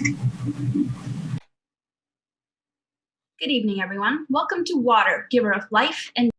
Good evening, everyone. Welcome to Water, Giver of Life and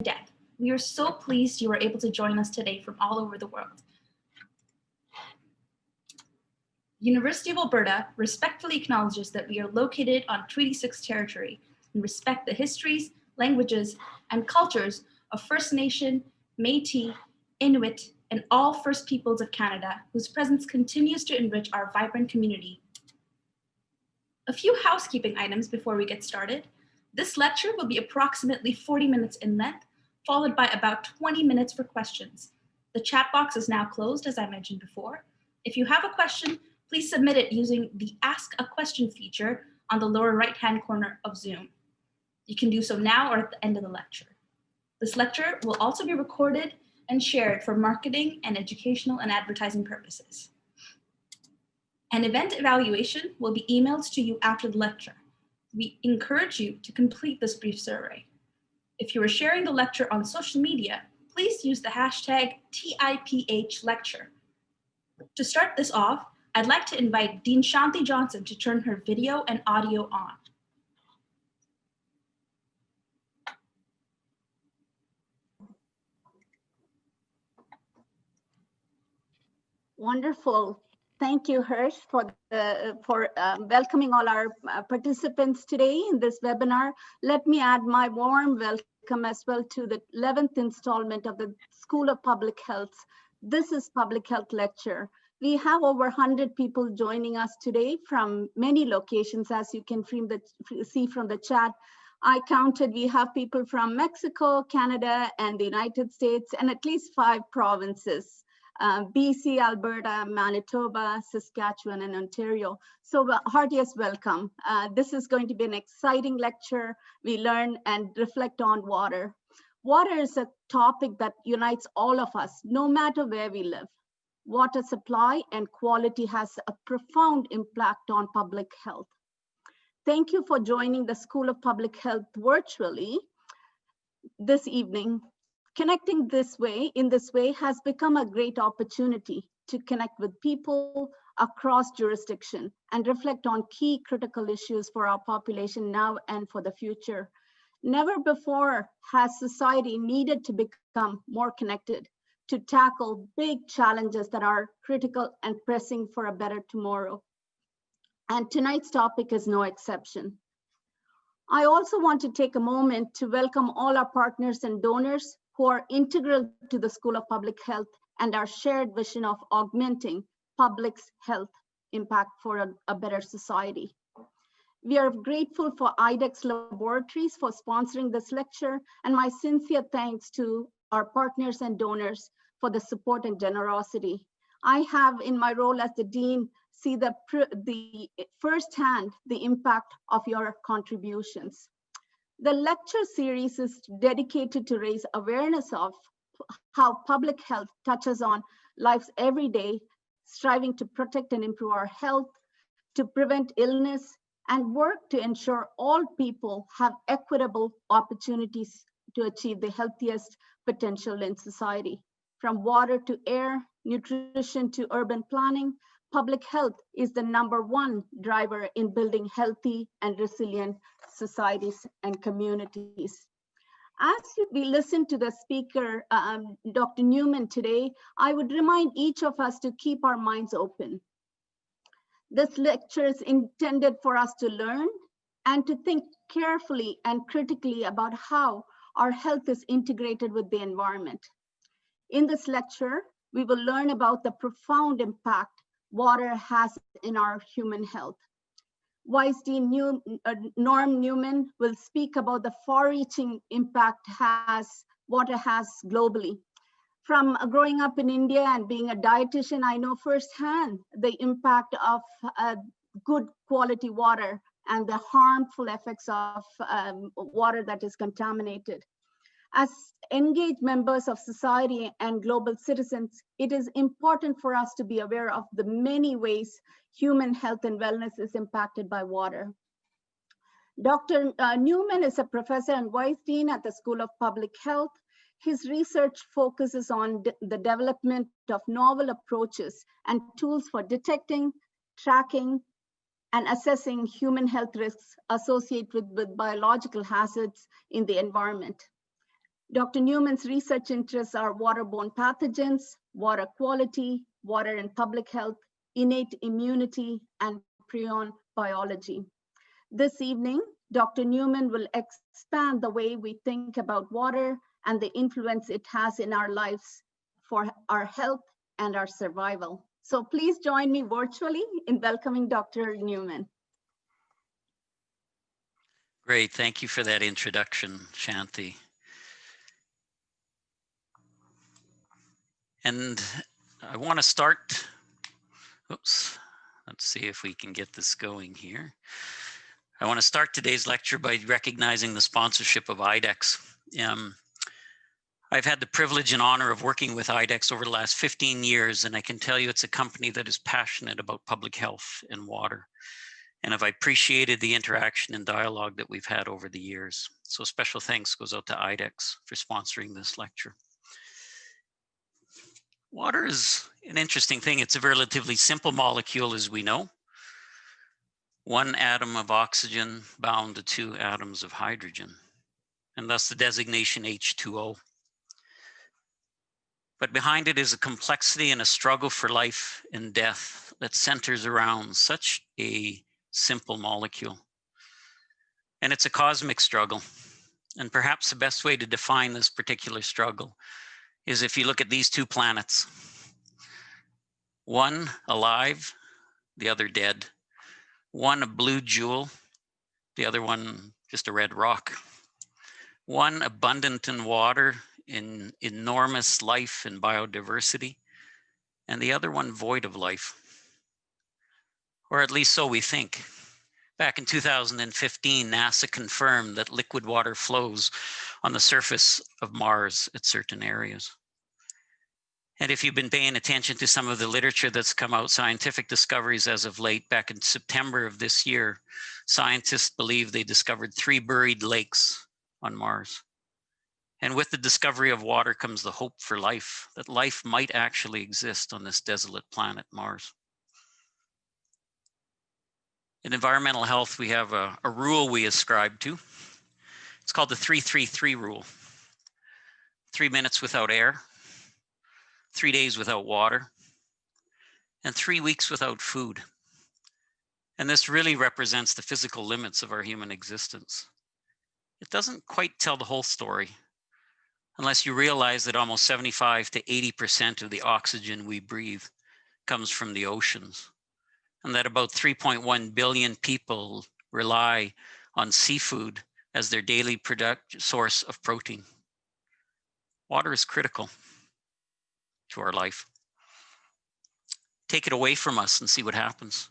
death. We are so pleased you are able to join us today from all over the world. University of Alberta respectfully acknowledges that we are located on Treaty 6 territory and respect the histories, languages, and cultures of First Nation, Métis, Inuit, and all First Peoples of Canada, whose presence continues to enrich our vibrant community. A few housekeeping items before we get started. This lecture will be approximately 40 minutes in length, followed by about 20 minutes for questions. The chat box is now closed, as I mentioned before. If you have a question, please submit it using the Ask a Question feature on the lower right-hand corner of Zoom. You can do so now or at the end of the lecture. This lecture will also be recorded and shared for marketing and educational and advertising purposes. An event evaluation will be emailed to you after the lecture. We encourage you to complete this brief survey. If you are sharing the lecture on social media, please use the hashtag #TIPHlecture. To start this off, I'd like to invite Dean Shanti Johnson to turn her video and audio on. Wonderful. Thank you, Hirsch, for welcoming all our participants today in this webinar. Let me add my warm welcome as well to the 11th installment of the School of Public Health. This is Public Health Lecture. We have over 100 people joining us today from many locations, as you can see from the chat. I counted, we have people from Mexico, Canada, and the United States, and at least 5 provinces. BC, Alberta, Manitoba, Saskatchewan, and Ontario. So heartiest welcome. This is going to be an exciting lecture. We learn and reflect on water. Water is a topic that unites all of us, no matter where we live. Water supply and quality has a profound impact on public health. Thank you for joining the School of Public Health virtually this evening. Connecting in this way has become a great opportunity to connect with people across jurisdiction and reflect on key critical issues for our population now and for the future. Never before has society needed to become more connected to tackle big challenges that are critical and pressing for a better tomorrow. And tonight's topic is no exception. I also want to take a moment to welcome all our partners and donors who are integral to the School of Public Health and our shared vision of augmenting public's health impact for a better society. We are grateful for IDEX Laboratories for sponsoring this lecture, and my sincere thanks to our partners and donors for the support and generosity. I have, in my role as the Dean, see the firsthand the impact of your contributions. The lecture series is dedicated to raise awareness of how public health touches on lives every day, striving to protect and improve our health, to prevent illness, and work to ensure all people have equitable opportunities to achieve the healthiest potential in society. From water to air, nutrition to urban planning, public health is the #1 driver in building healthy and resilient societies and communities. As we listen to the speaker, Dr. Neumann today, I would remind each of us to keep our minds open. This lecture is intended for us to learn and to think carefully and critically about how our health is integrated with the environment. In this lecture, we will learn about the profound impact water has in our human health. Wise Dean Norm Neumann will speak about the far-reaching impact water has globally. From growing up in India and being a dietitian, I know firsthand the impact of good quality water and the harmful effects of water that is contaminated. As engaged members of society and global citizens, it is important for us to be aware of the many ways human health and wellness is impacted by water. Dr. Neumann is a professor and vice dean at the School of Public Health. His research focuses on the development of novel approaches and tools for detecting, tracking, and assessing human health risks associated with biological hazards in the environment. Dr. Neumann's research interests are water-borne pathogens, water quality, water and public health, innate immunity, and prion biology. This evening, Dr. Neumann will expand the way we think about water and the influence it has in our lives for our health and our survival. So please join me virtually in welcoming Dr. Neumann. Great, thank you for that introduction, Shanti. And I want to start, let's see if we can get this going here. I want to start today's lecture by recognizing the sponsorship of IDEX. I've had the privilege and honor of working with IDEX over the last 15 years, and I can tell you it's a company that is passionate about public health and water. And I've appreciated the interaction and dialogue that we've had over the years. So special thanks goes out to IDEX for sponsoring this lecture. Water is an interesting thing. It's a relatively simple molecule, as we know. One atom of oxygen bound to 2 atoms of hydrogen, and thus the designation H2O. But behind it is a complexity and a struggle for life and death that centers around such a simple molecule. And it's a cosmic struggle. And perhaps the best way to define this particular struggle is if you look at these 2 planets. One alive, the other dead. One a blue jewel, the other one just a red rock. One abundant in water, in enormous life and biodiversity, and the other one void of life. Or at least so we think. Back in 2015, NASA confirmed that liquid water flows on the surface of Mars at certain areas. And if you've been paying attention to some of the literature that's come out, scientific discoveries as of late, back in September of this year, scientists believe they discovered 3 buried lakes on Mars. And with the discovery of water comes the hope for life, that life might actually exist on this desolate planet, Mars. In environmental health, we have a rule we ascribe to. It's called the 3-3-3 rule. 3 minutes without air, 3 days without water, and 3 weeks without food. And this really represents the physical limits of our human existence. It doesn't quite tell the whole story, unless you realize that almost 75 to 80% of the oxygen we breathe comes from the oceans, and that about 3.1 billion people rely on seafood as their daily source of protein. Water is critical to our life. Take it away from us and see what happens.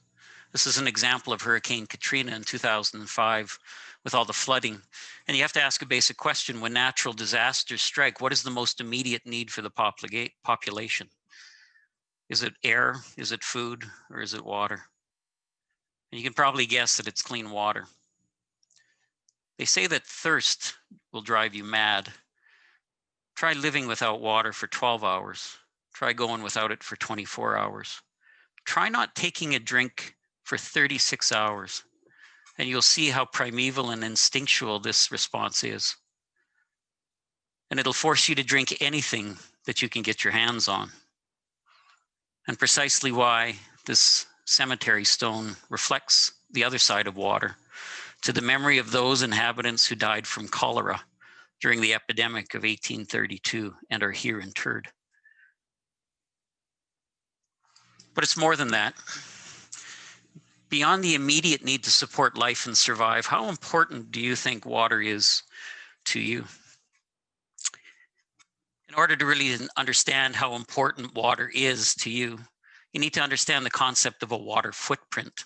This is an example of Hurricane Katrina in 2005 with all the flooding. And you have to ask a basic question: when natural disasters strike, what is the most immediate need for the population? Is it air, is it food, or is it water? And you can probably guess that it's clean water. They say that thirst will drive you mad. Try living without water for 12 hours. Try going without it for 24 hours. try not taking a drink for 36 hours, and you'll see how primeval and instinctual this response is. And it'll force you to drink anything that you can get your hands on. And precisely why this cemetery stone reflects the other side of water, to the memory of those inhabitants who died from cholera during the epidemic of 1832 and are here interred. But it's more than that. Beyond the immediate need to support life and survive, how important do you think water is to you? In order to really understand how important water is to you, you need to understand the concept of a water footprint.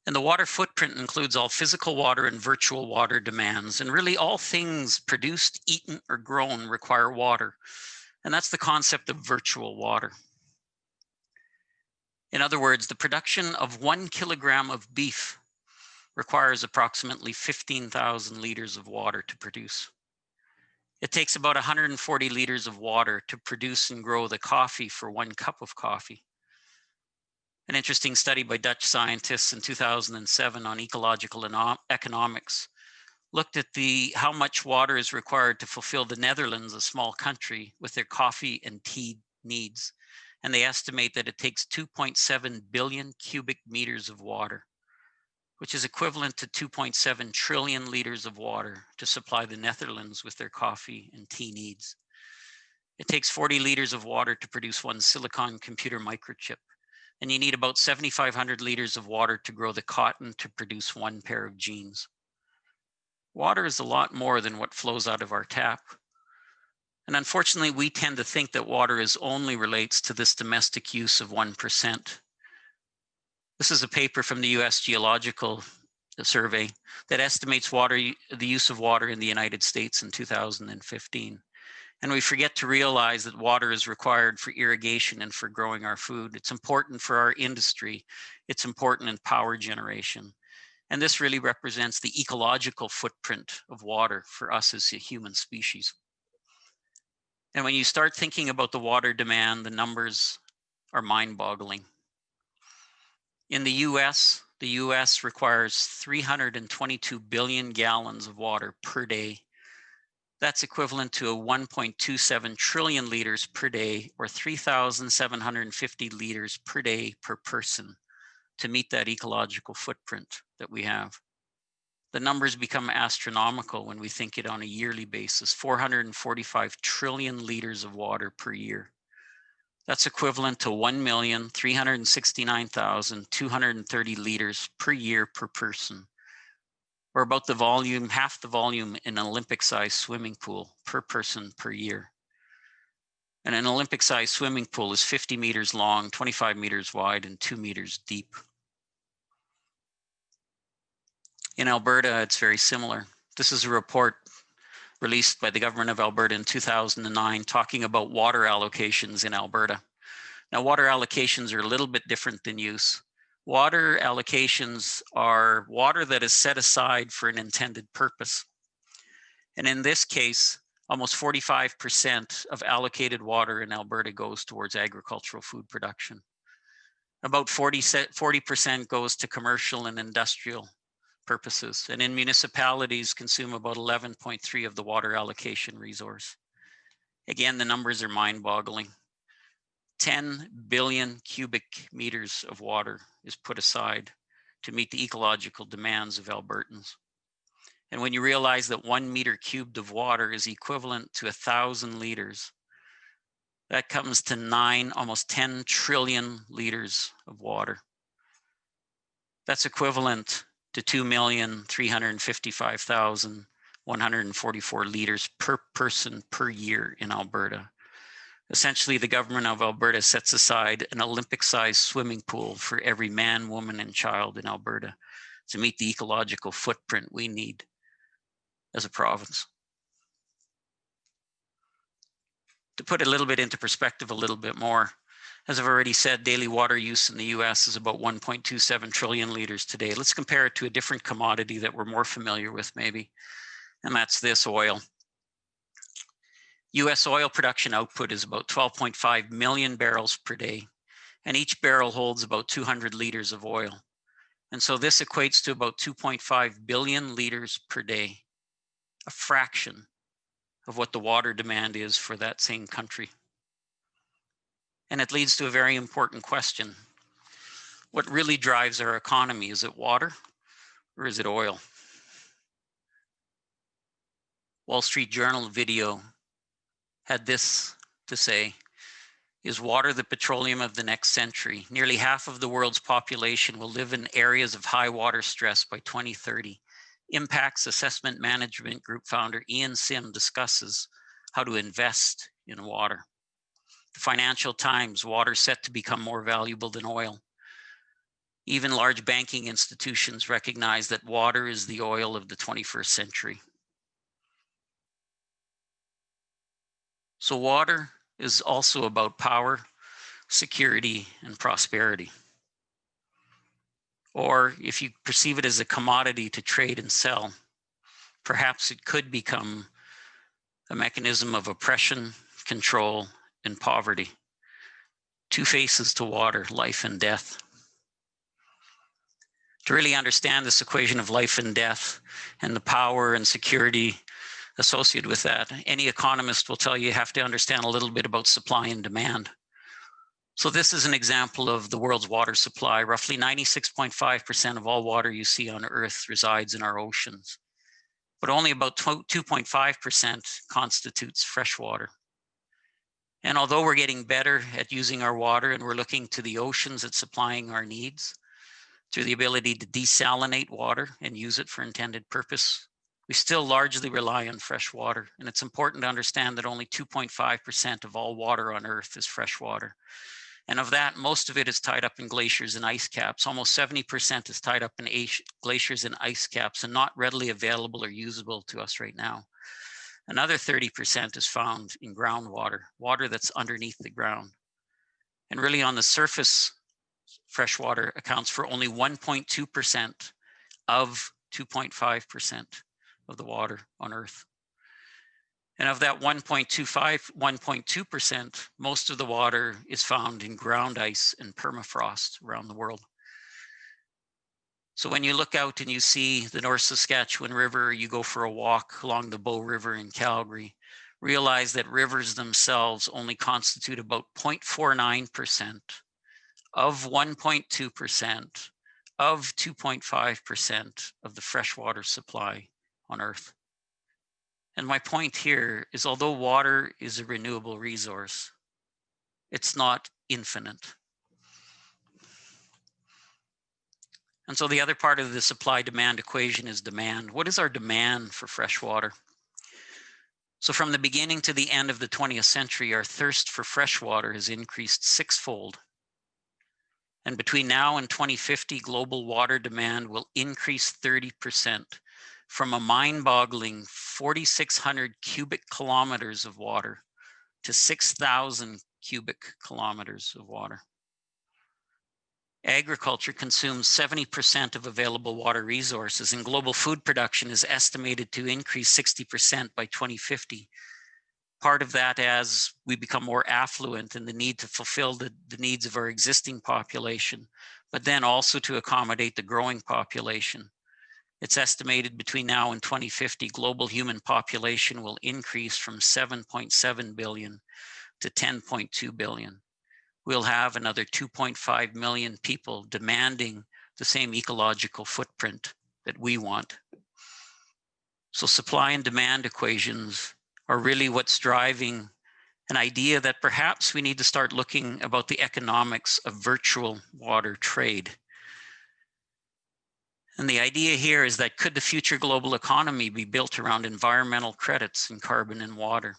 And the water footprint includes all physical water and virtual water demands, and really all things produced, eaten, or grown require water. And that's the concept of virtual water. In other words, the production of 1 kilogram of beef requires approximately 15,000 liters of water to produce. It takes about 140 liters of water to produce and grow the coffee for 1 cup of coffee. An interesting study by Dutch scientists in 2007 on ecological economics looked at how much water is required to fulfill the Netherlands, a small country, with their coffee and tea needs. And they estimate that it takes 2.7 billion cubic meters of water, which is equivalent to 2.7 trillion liters of water to supply the Netherlands with their coffee and tea needs. It takes 40 liters of water to produce 1 silicon computer microchip, and you need about 7,500 liters of water to grow the cotton to produce 1 pair of jeans. Water is a lot more than what flows out of our tap. And unfortunately, we tend to think that water only relates to this domestic use of 1%. This is a paper from the US Geological Survey that estimates the use of water in the United States in 2015. And we forget to realize that water is required for irrigation and for growing our food. It's important for our industry. It's important in power generation. And this really represents the ecological footprint of water for us as a human species. And when you start thinking about the water demand, the numbers are mind-boggling. In the US requires 322 billion gallons of water per day. That's equivalent to 1.27 trillion liters per day, or 3,750 liters per day per person, to meet that ecological footprint that we have. The numbers become astronomical when we think it on a yearly basis, 445 trillion liters of water per year. That's equivalent to 1,369,230 liters per year per person, or about the volume, half the volume in an Olympic-sized swimming pool per person per year. And an Olympic-sized swimming pool is 50 meters long, 25 meters wide, and 2 meters deep. In Alberta, it's very similar. This is a report released by the government of Alberta in 2009 talking about water allocations in Alberta. Now, water allocations are a little bit different than use. Water allocations are water that is set aside for an intended purpose. And in this case, almost 45% of allocated water in Alberta goes towards agricultural food production. About 40% goes to commercial and industrial purposes. And in municipalities consume about 11.3 of the water allocation resource. Again, the numbers are mind-boggling. 10 billion cubic meters of water is put aside to meet the ecological demands of Albertans. And when you realize that 1 meter cubed of water is equivalent to 1,000 liters, that comes to almost 10 trillion liters of water. That's equivalent to 2,355,144 liters per person per year in Alberta. Essentially, the government of Alberta sets aside an Olympic-sized swimming pool for every man, woman, and child in Alberta to meet the ecological footprint we need as a province. To put it a little bit into perspective a little bit more, as I've already said, daily water use in the US is about 1.27 trillion liters today. Let's compare it to a different commodity that we're more familiar with maybe, and that's this: oil. US oil production output is about 12.5 million barrels per day. and each barrel holds about 200 liters of oil. And so this equates to about 2.5 billion liters per day, a fraction of what the water demand is for that same country. And it leads to a very important question. What really drives our economy? Is it water or is it oil? Wall Street Journal video had this to say: is water the petroleum of the next century? Nearly half of the world's population will live in areas of high water stress by 2030. Impacts Assessment Management Group founder Ian Sim discusses how to invest in water. The Financial Times: water set to become more valuable than oil. Even large banking institutions recognize that water is the oil of the 21st century. So water is also about power, security, and prosperity. Or if you perceive it as a commodity to trade and sell, perhaps it could become a mechanism of oppression, control, and poverty. Two faces to water, life and death. To really understand this equation of life and death and the power and security associated with that, any economist will tell you have to understand a little bit about supply and demand. So this is an example of the world's water supply. Roughly 96.5% of all water you see on Earth resides in our oceans, but only about 2.5% constitutes fresh water. And although we're getting better at using our water and we're looking to the oceans at supplying our needs through the ability to desalinate water and use it for intended purpose, we still largely rely on fresh water. And it's important to understand that only 2.5% of all water on Earth is fresh water. And of that, most of it is tied up in glaciers and ice caps. Almost 70% is tied up in glaciers and ice caps and not readily available or usable to us right now. Another 30% is found in groundwater, water that's underneath the ground. And really on the surface, fresh water accounts for only 1.2% of 2.5% of the water on Earth. And of that 1.2%, most of the water is found in ground ice and permafrost around the world. So when you look out and you see the North Saskatchewan River, you go for a walk along the Bow River in Calgary, realize that rivers themselves only constitute about 0.49% of 1.2% of 2.5% of the freshwater supply on Earth. And my point here is, although water is a renewable resource, it's not infinite. And so the other part of the supply-demand equation is demand. What is our demand for fresh water? So from the beginning to the end of the 20th century, our thirst for fresh water has increased sixfold. And between now and 2050, global water demand will increase 30%, from a mind-boggling 4,600 cubic kilometers of water to 6,000 cubic kilometers of water. Agriculture consumes 70% of available water resources, and global food production is estimated to increase 60% by 2050. Part of that as we become more affluent and the need to fulfill the needs of our existing population, but then also to accommodate the growing population. It's estimated between now and 2050, global human population will increase from 7.7 billion to 10.2 billion. We'll have another 2.5 million people demanding the same ecological footprint that we want. So supply and demand equations are really what's driving an idea that perhaps we need to start looking about the economics of virtual water trade. And the idea here is that could the future global economy be built around environmental credits in carbon and water?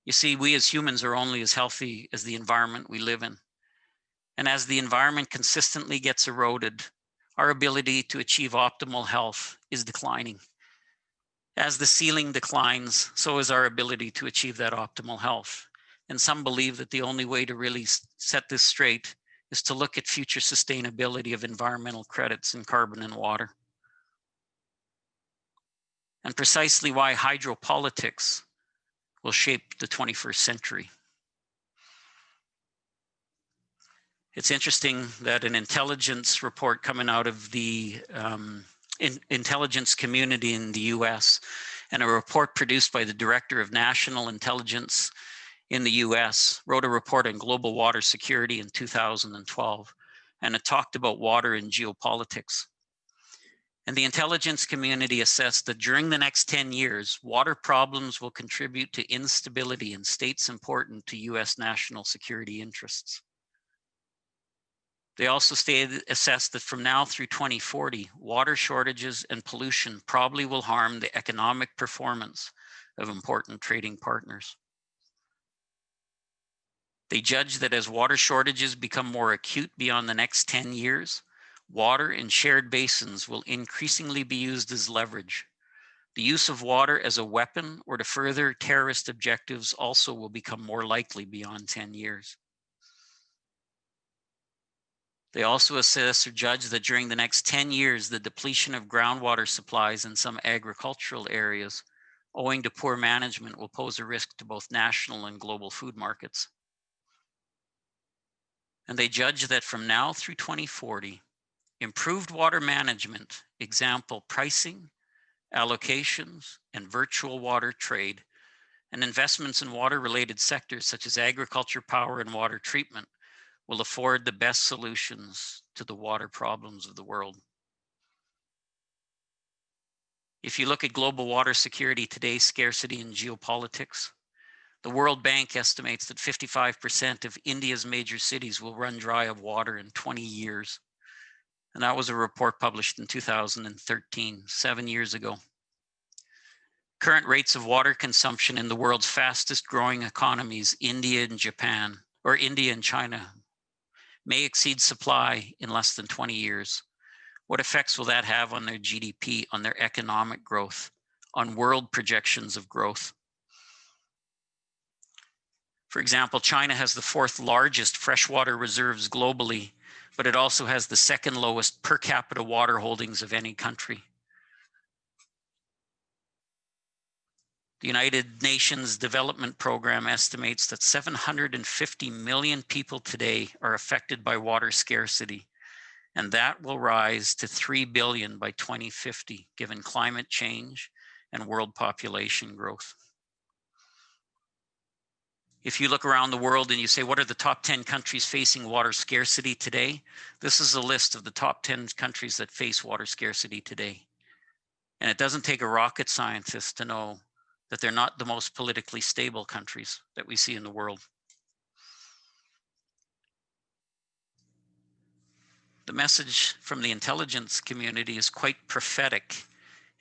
You see, we as humans are only as healthy as the environment we live in. And as the environment consistently gets eroded, our ability to achieve optimal health is declining. As the ceiling declines, so is our ability to achieve that optimal health. And some believe that the only way to really set this straight is to look at future sustainability of environmental credits in carbon and water. And precisely why hydropolitics will shape the 21st century. It's interesting that an intelligence report coming out of the intelligence community in the US and a report produced by the Director of National Intelligence in the US wrote a report on global water security in 2012, and it talked about water and geopolitics. And the intelligence community assessed that during the next 10 years, water problems will contribute to instability in states important to US national security interests. They also assessed that from now through 2040, water shortages and pollution probably will harm the economic performance of important trading partners. They judge that as water shortages become more acute beyond the next 10 years, water in shared basins will increasingly be used as leverage. The use of water as a weapon or to further terrorist objectives also will become more likely beyond 10 years. They also assess or judge that during the next 10 years, the depletion of groundwater supplies in some agricultural areas, owing to poor management, will pose a risk to both national and global food markets. And they judge that from now through 2040, improved water management, example pricing, allocations, and virtual water trade, and investments in water-related sectors such as agriculture, power, and water treatment will afford the best solutions to the water problems of the world. If you look at global water security today, scarcity and geopolitics, the World Bank estimates that 55% of India's major cities will run dry of water in 20 years. And that was a report published in 2013, 7 years ago. Current rates of water consumption in the world's fastest growing economies, India and Japan, or India and China, may exceed supply in less than 20 years. What effects will that have on their GDP, on their economic growth, on world projections of growth? For example, China has the 4th largest freshwater reserves globally, but it also has the 2nd lowest per capita water holdings of any country. The United Nations Development Program estimates that 750 million people today are affected by water scarcity, and that will rise to 3 billion by 2050, given climate change and world population growth. If you look around the world and you say, what are the top 10 countries facing water scarcity today? This is a list of the top 10 countries that face water scarcity today. And it doesn't take a rocket scientist to know that they're not the most politically stable countries that we see in the world. The message from the intelligence community is quite prophetic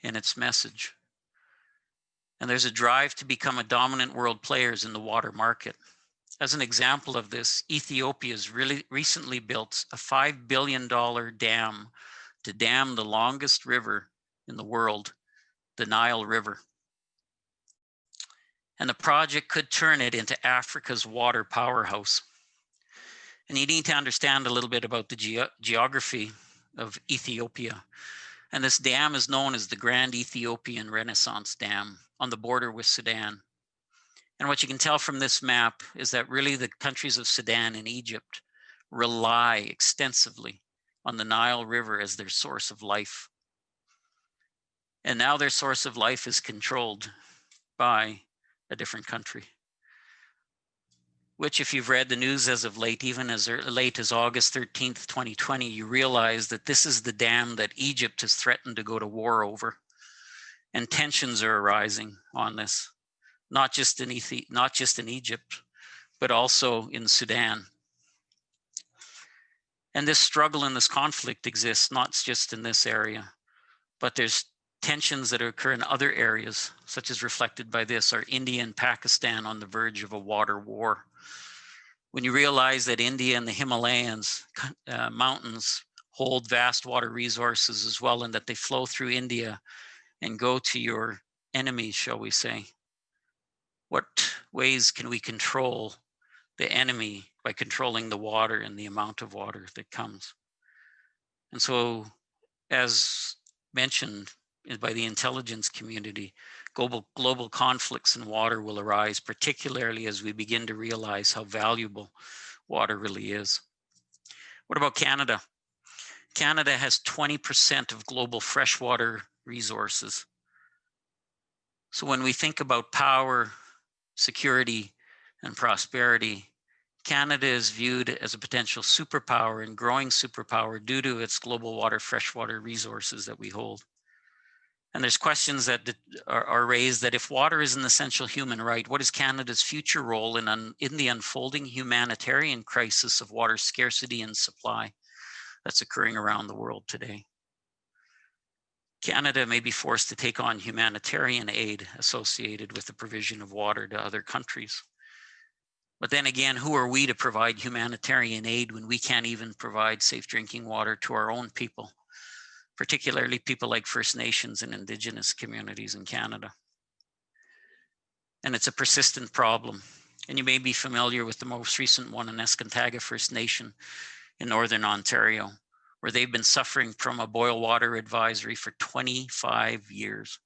in its message. And there's a drive to become a dominant world players in the water market. As an example of this, Ethiopia's recently built a $5 billion dam to dam the longest river in the world, the Nile River. And the project could turn it into Africa's water powerhouse. And you need to understand a little bit about the geography of Ethiopia. And this dam is known as the Grand Ethiopian Renaissance Dam on the border with Sudan. And what you can tell from this map is that really the countries of Sudan and Egypt rely extensively on the Nile River as their source of life. And now their source of life is controlled by a different country, which if you've read the news as of late, even as late as August 13th, 2020, you realize that this is the dam that Egypt has threatened to go to war over. And tensions are arising on this, not just in Egypt, but also in Sudan. And this struggle and this conflict exists not just in this area, but there's tensions that occur in other areas, such as reflected by this, are India and Pakistan on the verge of a water war. When you realize that India and the Himalayas mountains hold vast water resources as well, and that they flow through India and go to your enemies, shall we say, what ways can we control the enemy by controlling the water and the amount of water that comes? And so, as mentioned by the intelligence community, global conflicts in water will arise, particularly as we begin to realize how valuable water really is. What about Canada? Canada has 20% of global freshwater resources. So when we think about power, security, and prosperity, Canada is viewed as a potential superpower and growing superpower due to its global freshwater resources that we hold. And there's questions that are raised that if water is an essential human right, what is Canada's future role in the unfolding humanitarian crisis of water scarcity and supply that's occurring around the world today? Canada may be forced to take on humanitarian aid associated with the provision of water to other countries. But then again, who are we to provide humanitarian aid when we can't even provide safe drinking water to our own people, particularly people like First Nations and Indigenous communities in Canada? And it's a persistent problem. And you may be familiar with the most recent one in Escantaga First Nation in Northern Ontario, where they've been suffering from a boil water advisory for 25 years.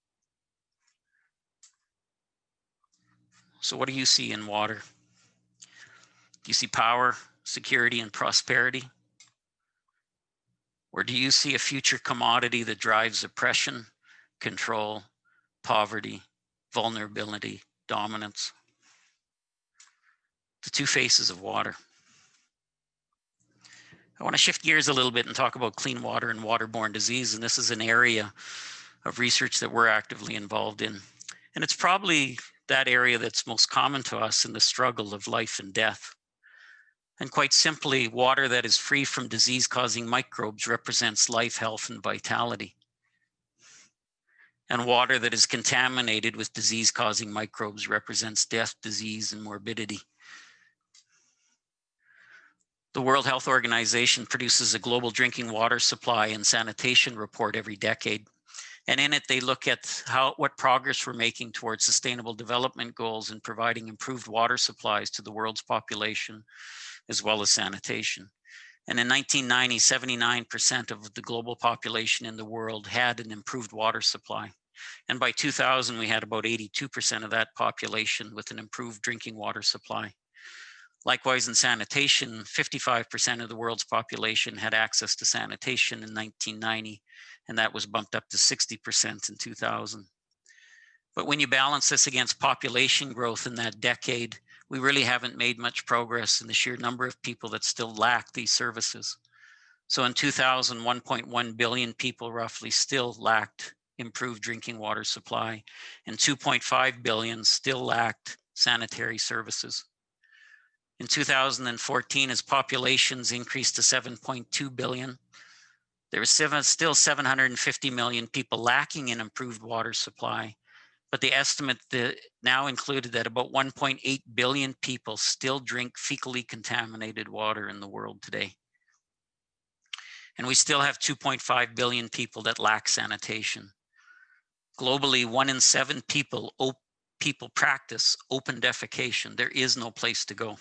So what do you see in water? Do you see power, security, and prosperity? Or do you see a future commodity that drives oppression, control, poverty, vulnerability, dominance? The two faces of water. I want to shift gears a little bit and talk about clean water and waterborne disease. And this is an area of research that we're actively involved in. And it's probably that area that's most common to us in the struggle of life and death. And quite simply, water that is free from disease-causing microbes represents life, health, and vitality. And water that is contaminated with disease-causing microbes represents death, disease, and morbidity. The World Health Organization produces a global drinking water supply and sanitation report every decade. And in it, they look at what progress we're making towards sustainable development goals and providing improved water supplies to the world's population, as well as sanitation. And in 1990, 79% of the global population in the world had an improved water supply. And by 2000, we had about 82% of that population with an improved drinking water supply. Likewise, in sanitation, 55% of the world's population had access to sanitation in 1990, and that was bumped up to 60% in 2000. But when you balance this against population growth in that decade, we really haven't made much progress in the sheer number of people that still lack these services. So in 2000, 1.1 billion people roughly still lacked improved drinking water supply, and 2.5 billion still lacked sanitary services. In 2014, as populations increased to 7.2 billion, there was still 750 million people lacking in improved water supply. But the estimate that now included that about 1.8 billion people still drink fecally contaminated water in the world today. And we still have 2.5 billion people that lack sanitation. Globally, 1 in 7 people practice open defecation. There is no place to go.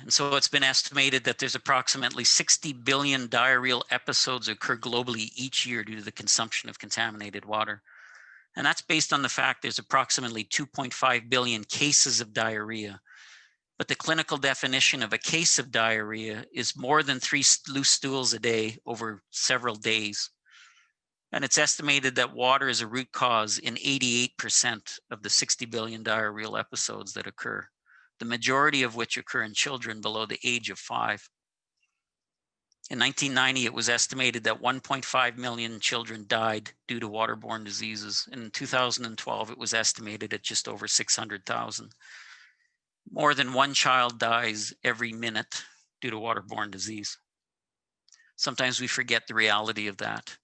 And so it's been estimated that there's approximately 60 billion diarrheal episodes occur globally each year due to the consumption of contaminated water. And that's based on the fact there's approximately 2.5 billion cases of diarrhea. But the clinical definition of a case of diarrhea is more than 3 loose stools a day over several days. And it's estimated that water is a root cause in 88% of the 60 billion diarrheal episodes that occur, the majority of which occur in children below the age of 5. In 1990, it was estimated that 1.5 million children died due to waterborne diseases. And in 2012, it was estimated at just over 600,000. More than 1 child dies every minute due to waterborne disease. Sometimes we forget the reality of that.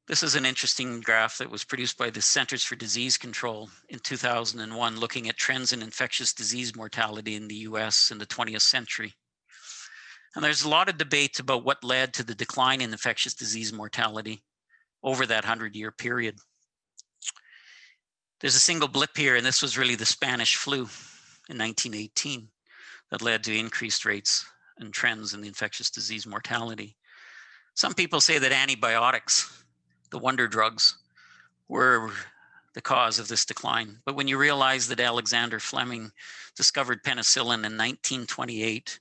This is an interesting graph that was produced by the Centers for Disease Control in 2001, looking at trends in infectious disease mortality in the US in the 20th century. And there's a lot of debate about what led to the decline in infectious disease mortality over that 100-year period. There's a single blip here, and this was really the Spanish flu in 1918 that led to increased rates and trends in the infectious disease mortality. Some people say that antibiotics, the wonder drugs, were the cause of this decline. But when you realize that Alexander Fleming discovered penicillin in 1928,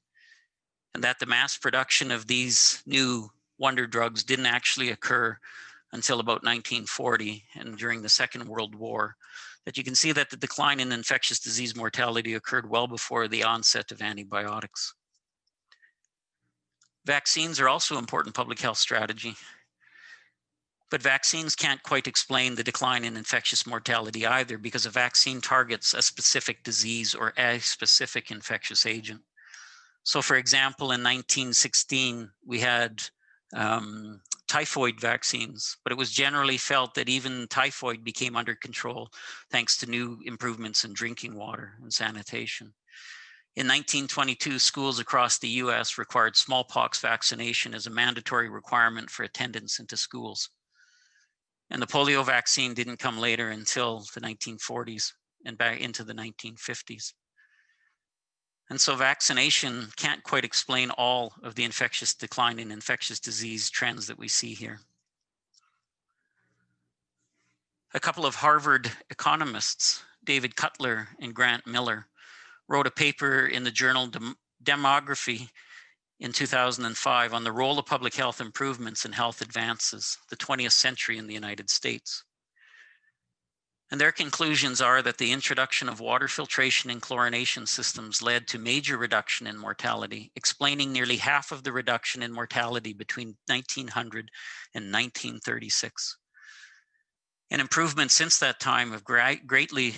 and that the mass production of these new wonder drugs didn't actually occur until about 1940 and during the Second World War, that you can see that the decline in infectious disease mortality occurred well before the onset of antibiotics. Vaccines are also an important public health strategy, but vaccines can't quite explain the decline in infectious mortality either, because a vaccine targets a specific disease or a specific infectious agent. So for example, in 1916, we had typhoid vaccines, but it was generally felt that even typhoid became under control thanks to new improvements in drinking water and sanitation. In 1922, schools across the US required smallpox vaccination as a mandatory requirement for attendance into schools. And the polio vaccine didn't come later until the 1940s and back into the 1950s. And so vaccination can't quite explain all of the infectious decline in infectious disease trends that we see here. A couple of Harvard economists, David Cutler and Grant Miller, wrote a paper in the journal Demography in 2005 on the role of public health improvements in health advances, the 20th century in the United States. And their conclusions are that the introduction of water filtration and chlorination systems led to major reduction in mortality, explaining nearly half of the reduction in mortality between 1900 and 1936. And improvements since that time have greatly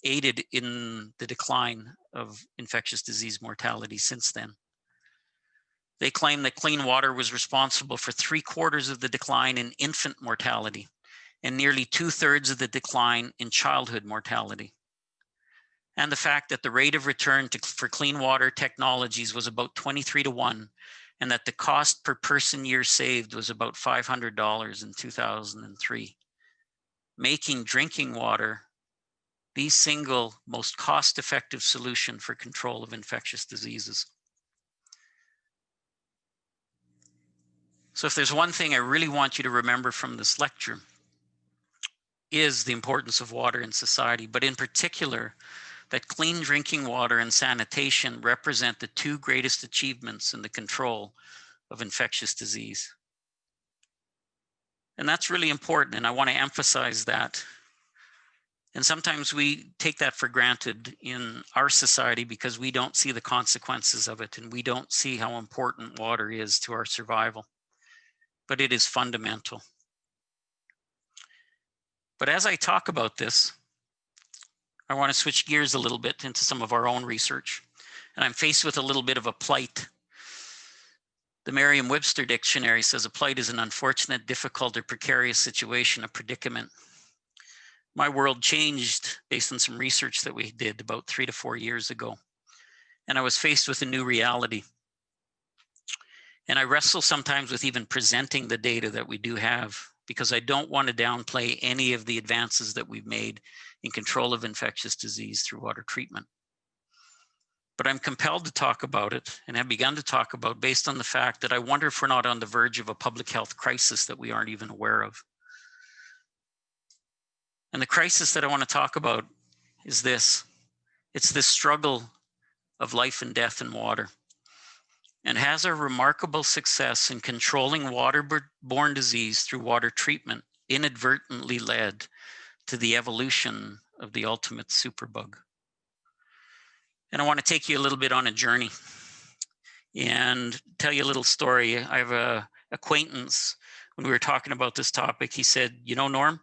aided in the decline of infectious disease mortality since then. They claim that clean water was responsible for 3/4 of the decline in infant mortality and nearly 2/3 of the decline in childhood mortality. And the fact that the rate of return for clean water technologies was about 23-1, and that the cost per person year saved was about $500 in 2003, making drinking water the single most cost-effective solution for control of infectious diseases. So if there's one thing I really want you to remember from this lecture, is the importance of water in society, but in particular, that clean drinking water and sanitation represent the two greatest achievements in the control of infectious disease. And that's really important, and I want to emphasize that. And sometimes we take that for granted in our society because we don't see the consequences of it, and we don't see how important water is to our survival. But it is fundamental. But as I talk about this, I want to switch gears a little bit into some of our own research. And I'm faced with a little bit of a plight. The Merriam-Webster dictionary says a plight is an unfortunate, difficult, or precarious situation, a predicament. My world changed based on some research that we did about 3 to 4 years ago. And I was faced with a new reality. And I wrestle sometimes with even presenting the data that we do have, because I don't want to downplay any of the advances that we've made in control of infectious disease through water treatment. But I'm compelled to talk about it, and have begun to talk about, based on the fact that I wonder if we're not on the verge of a public health crisis that we aren't even aware of. And the crisis that I want to talk about is this. It's this struggle of life and death in water. And has our remarkable success in controlling water-borne disease through water treatment inadvertently led to the evolution of the ultimate superbug? And I want to take you a little bit on a journey and tell you a little story. I have an acquaintance, when we were talking about this topic, he said, you know, Norm,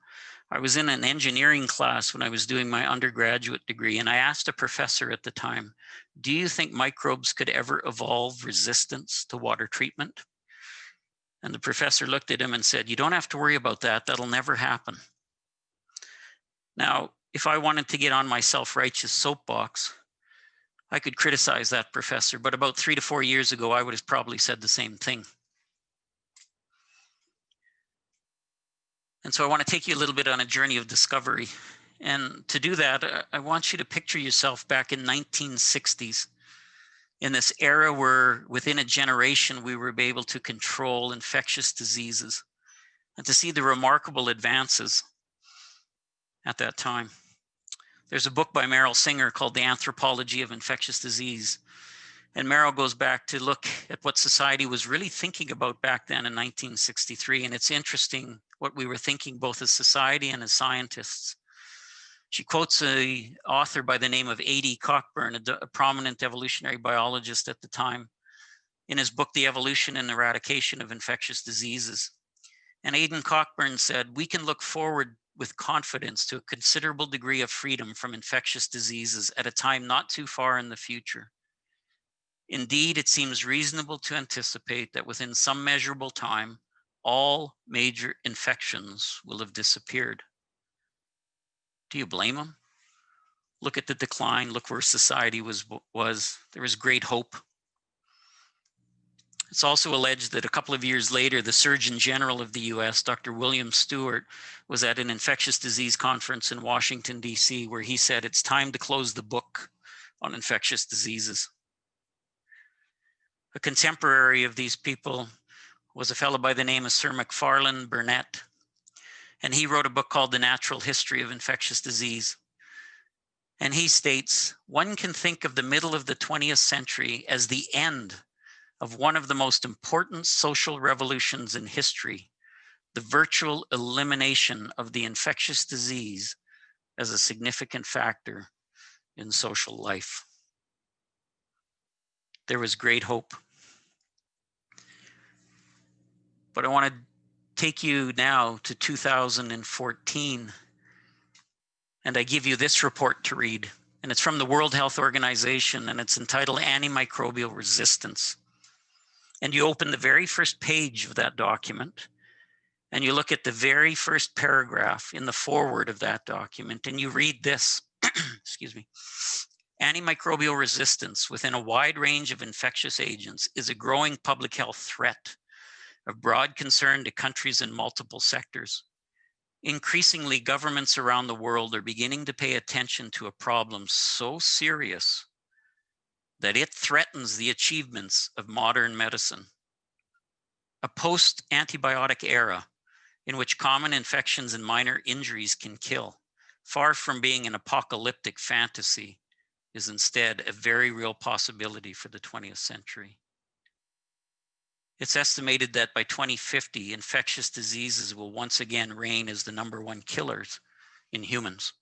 I was in an engineering class when I was doing my undergraduate degree, and I asked a professor at the time, do you think microbes could ever evolve resistance to water treatment? And the professor looked at him and said, you don't have to worry about that. That'll never happen. Now, if I wanted to get on my self-righteous soapbox, I could criticize that professor, but about 3 to 4 years ago, I would have probably said the same thing. And so I want to take you a little bit on a journey of discovery. And to do that, I want you to picture yourself back in 1960s, in this era where within a generation, we were able to control infectious diseases, and to see the remarkable advances. at that time. There's a book by Merrill Singer called The Anthropology of Infectious Disease. And Merrill goes back to look at what society was really thinking about back then in 1963. And it's interesting what we were thinking both as society and as scientists. She quotes an author by the name of A.D. Cockburn, a prominent evolutionary biologist at the time, in his book, The Evolution and Eradication of Infectious Diseases. And Aidan Cockburn said, "We can look forward with confidence to a considerable degree of freedom from infectious diseases at a time not too far in the future. Indeed, it seems reasonable to anticipate that within some measurable time, all major infections will have disappeared." Do you blame them? Look at the decline. Look where society was. There was great hope. It's also alleged that a couple of years later, the Surgeon General of the US, Dr. William Stewart, was at an infectious disease conference in Washington, D.C., where he said, "It's time to close the book on infectious diseases." A contemporary of these people was a fellow by the name of Sir Macfarlane Burnet, and he wrote a book called The Natural History of Infectious Disease. And he states, "One can think of the middle of the 20th century as the end of one of the most important social revolutions in history, the virtual elimination of the infectious disease as a significant factor in social life." There was great hope. But I want to take you now to 2014, and I give you this report to read, and it's from the World Health Organization, and it's entitled Antimicrobial Resistance. And you open the very first page of that document, and you look at the very first paragraph in the foreword of that document, and you read this, excuse me, "Antimicrobial resistance within a wide range of infectious agents is a growing public health threat of broad concern to countries in multiple sectors. Increasingly, governments around the world are beginning to pay attention to a problem so serious that it threatens the achievements of modern medicine. A post-antibiotic era in which common infections and minor injuries can kill, far from being an apocalyptic fantasy, is instead a very real possibility for the 20th century. It's estimated that by 2050, infectious diseases will once again reign as the #1 killers in humans."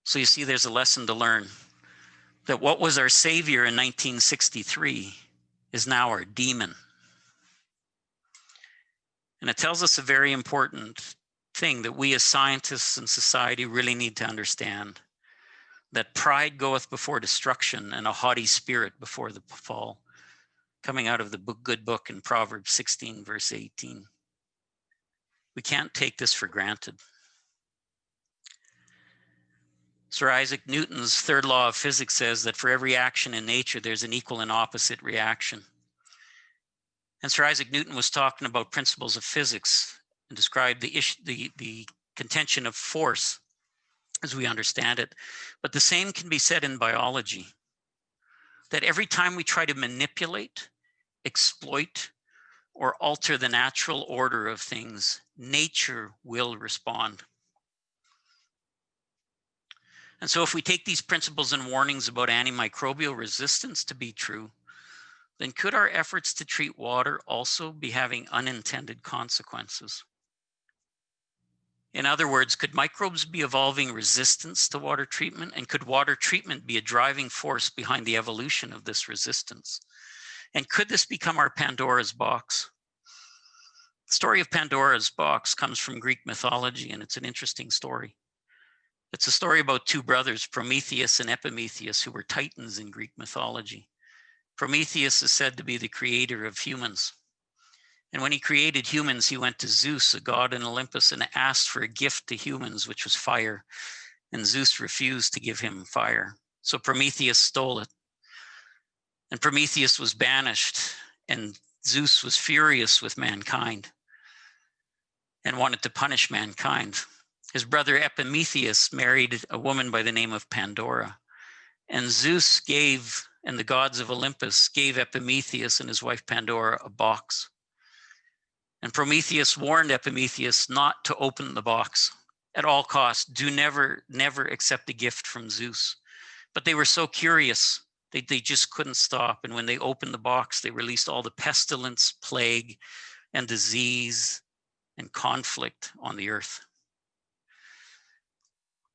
So you see, there's a lesson to learn, that what was our savior in 1963 is now our demon. And it tells us a very important thing that we as scientists and society really need to understand, that pride goeth before destruction and a haughty spirit before the fall, coming out of the good book in Proverbs 16, verse 18. We can't take this for granted. Sir Isaac Newton's third law of physics says that for every action in nature, there's an equal and opposite reaction. And Sir Isaac Newton was talking about principles of physics and described the contention of force as we understand it. But the same can be said in biology, that every time we try to manipulate, exploit, or alter the natural order of things, nature will respond. And so if we take these principles and warnings about antimicrobial resistance to be true, then could our efforts to treat water also be having unintended consequences? In other words, could microbes be evolving resistance to water treatment? And could water treatment be a driving force behind the evolution of this resistance? And could this become our Pandora's box? The story of Pandora's box comes from Greek mythology, and it's an interesting story. It's a story about two brothers, Prometheus and Epimetheus, who were titans in Greek mythology. Prometheus is said to be the creator of humans. And when he created humans, he went to Zeus, a god in Olympus, and asked for a gift to humans, which was fire. And Zeus refused to give him fire. So Prometheus stole it. And Prometheus was banished, and Zeus was furious with mankind and wanted to punish mankind. His brother Epimetheus married a woman by the name of Pandora. And Zeus and the gods of Olympus gave Epimetheus and his wife Pandora a box. And Prometheus warned Epimetheus not to open the box at all costs. Do never accept a gift from Zeus. But they were so curious, they just couldn't stop. And when they opened the box, they released all the pestilence, plague, and disease and conflict on the earth.